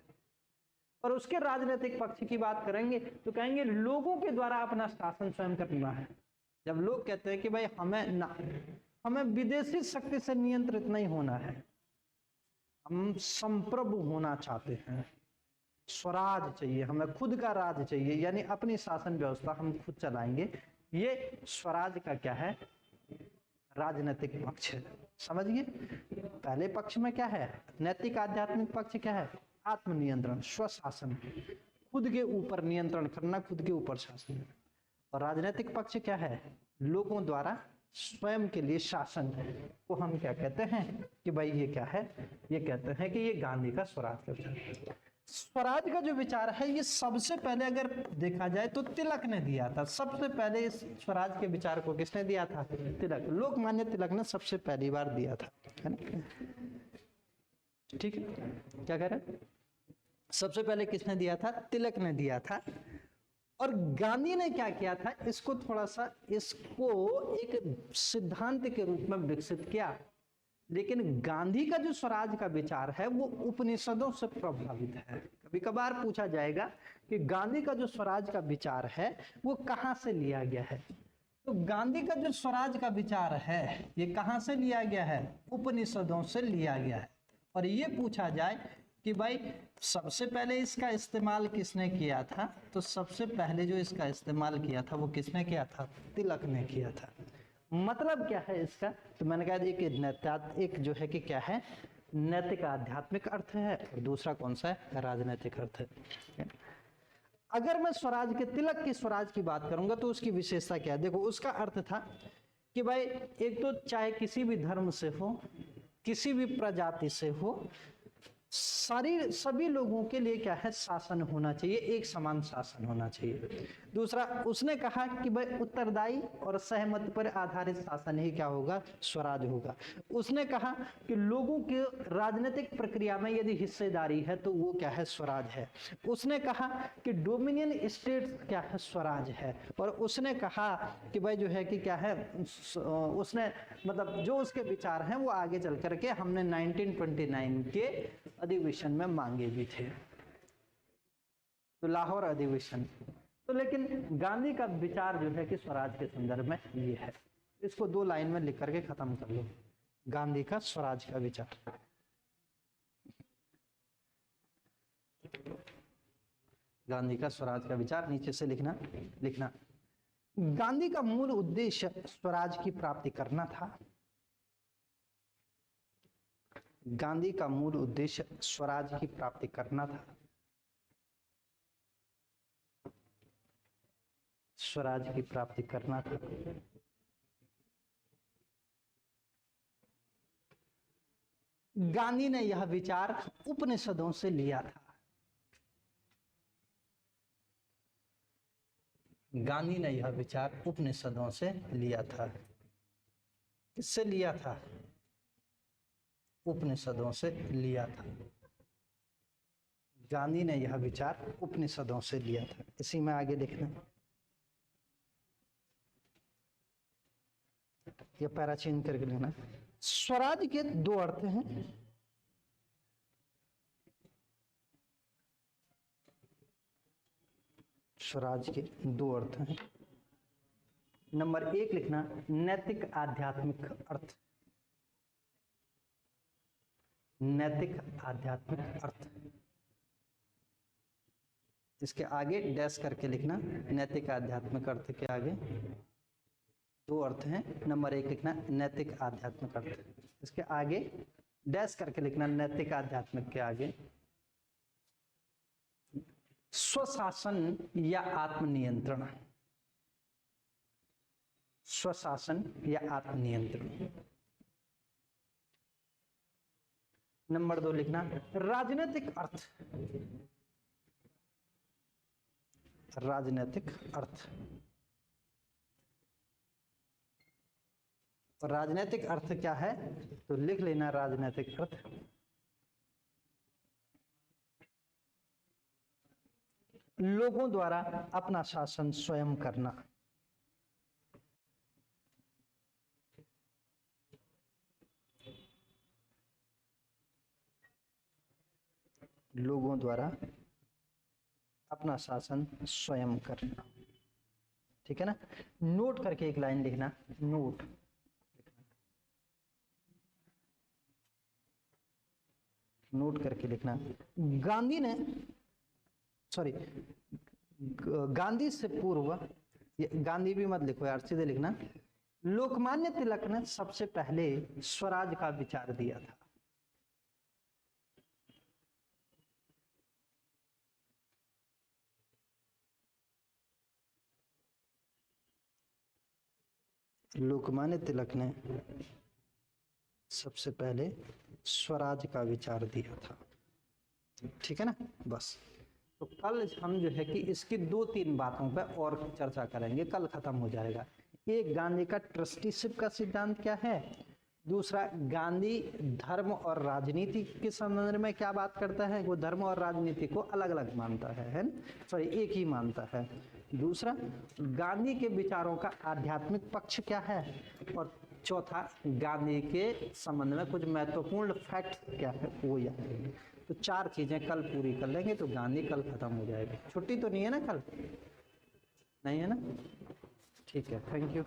और उसके राजनीतिक पक्ष की बात करेंगे तो कहेंगे लोगों के द्वारा अपना शासन स्वयं करना है। जब लोग कहते हैं कि भाई हमें विदेशी शक्ति से नियंत्रित नहीं होना है, हम संप्रभु होना चाहते हैं, स्वराज चाहिए, हमें खुद का राज चाहिए, यानी अपनी शासन व्यवस्था हम खुद चलाएंगे। ये स्वराज का क्या है? राजनीतिक पक्ष है। समझिए, पहले पक्ष में क्या है? नैतिक आध्यात्मिक पक्ष क्या है? आत्मनियंत्रण, स्वशासन, खुद के ऊपर नियंत्रण करना, खुद के ऊपर शासन। और राजनीतिक पक्ष क्या है? लोगों द्वारा स्वयं के लिए शासन को हम क्या कहते हैं कि भाई ये क्या है? ये कहते हैं कि ये गांधी का स्वराज का विचार। स्वराज का जो विचार है ये सबसे पहले अगर देखा जाए तो तिलक ने दिया था। सबसे पहले इस स्वराज के विचार को किसने दिया था? तिलक, लोकमान्य तिलक ने सबसे पहली बार दिया था, है ना? ठीक है, क्या कह रहे हैं? सबसे पहले किसने दिया था? तिलक ने दिया था। और गांधी ने क्या किया था? इसको थोड़ा सा, इसको एक सिद्धांत के रूप में विकसित किया। लेकिन गांधी का जो स्वराज का विचार है वो उपनिषदों से प्रभावित है। कभी कभार पूछा जाएगा कि गांधी का जो स्वराज का विचार है वो कहां से लिया गया है? तो गांधी का जो स्वराज का विचार है ये कहां से लिया गया है? उपनिषदों से लिया गया है। और ये पूछा जाए कि भाई सबसे पहले इसका इस्तेमाल किसने किया था, तो सबसे पहले जो इसका इस्तेमाल किया था वो किसने किया था? तिलक ने किया था। मतलब क्या है इसका? तो मैंने कहा एक जो है कि क्या है, नैतिक आध्यात्मिक अर्थ है, और दूसरा कौन सा है? राजनीतिक अर्थ है। अगर मैं स्वराज के, तिलक के स्वराज की बात करूंगा तो उसकी विशेषता क्या है? देखो, उसका अर्थ था कि भाई एक तो चाहे किसी भी धर्म से हो, किसी भी प्रजाति से हो, सभी लोगों के लिए क्या है? शासन होना चाहिए, एक समान शासन होना चाहिए। दूसरा, उसने कहा कि भाई उत्तरदायी और सहमति पर आधारित शासन ही क्या होगा? स्वराज होगा। उसने कहा कि लोगों के राजनीतिक प्रक्रिया में यदि हिस्सेदारी है तो वो क्या है? स्वराज है। उसने कहा कि डोमिनियन स्टेट क्या है? स्वराज है। और उसने कहा कि भाई जो है कि क्या है, उसने मतलब जो उसके विचार हैं वो आगे चल करके हमने 1929 के अधिवेशन में मांगे भी थे, तो लाहौर अधिवेशन। तो लेकिन गांधी का विचार जो है कि स्वराज के संदर्भ में ये है। इसको 2 लाइन में लिख करके खत्म कर लो, गांधी का स्वराज का विचार। गांधी का स्वराज का विचार नीचे से लिखना। गांधी का मूल उद्देश्य स्वराज की प्राप्ति करना था। गांधी का मूल उद्देश्य स्वराज की प्राप्ति करना था। स्वराज की प्राप्ति करना था। गांधी ने यह विचार उपनिषदों से लिया था। गांधी ने यह विचार उपनिषदों से लिया था। किससे लिया था? उपनिषदों से लिया था। गांधी ने यह विचार उपनिषदों से लिया था। इसी में आगे देखना, ये पैरा चेंज करके लिखना। स्वराज के दो अर्थ हैं। स्वराज के दो अर्थ हैं। नंबर 1 लिखना, नैतिक आध्यात्मिक अर्थ। नैतिक आध्यात्मिक अर्थ, इसके आगे डैश करके लिखना। नैतिक आध्यात्मिक अर्थ के आगे दो अर्थ हैं। नंबर 1 लिखना नैतिक आध्यात्मिक अर्थ, इसके आगे डैश करके लिखना। नैतिक आध्यात्मिक के आगे स्वशासन या आत्मनियंत्रण। स्वशासन या आत्मनियंत्रण। नंबर 2 लिखना राजनीतिक अर्थ। राजनीतिक अर्थ। राजनीतिक अर्थ क्या है तो लिख लेना। राजनीतिक अर्थ लोगों द्वारा अपना शासन स्वयं करना। लोगों द्वारा अपना शासन स्वयं करना। ठीक है ना। नोट करके एक लाइन लिखना। नोट नोट करके लिखना। गांधी ने गांधी से पूर्व, गांधी भी मत लिखो यार, सीधे लिखना लोकमान्य तिलक ने सबसे पहले स्वराज का विचार दिया था। लोकमान्य तिलक ने सबसे पहले स्वराज का विचार दिया था। ठीक है ना। बस, तो कल हम जो है कि इसकी 2-3 बातों पर और चर्चा करेंगे, कल खत्म हो जाएगा। एक, गांधी का ट्रस्टीशिप का सिद्धांत क्या है। दूसरा, गांधी धर्म और राजनीति के संबंध में क्या बात करता है। वो धर्म और राजनीति को अलग अलग मानता है ना, सॉरी एक ही मानता है। दूसरा, गांधी के विचारों का आध्यात्मिक पक्ष क्या है। और चौथा, गांधी के संबंध में कुछ महत्वपूर्ण फैक्ट क्या है वो याद रखेंगे। तो 4 चीजें कल पूरी कर लेंगे तो गांधी कल खत्म हो जाएगा। छुट्टी तो नहीं है ना कल? नहीं है ना। ठीक है, थैंक यू।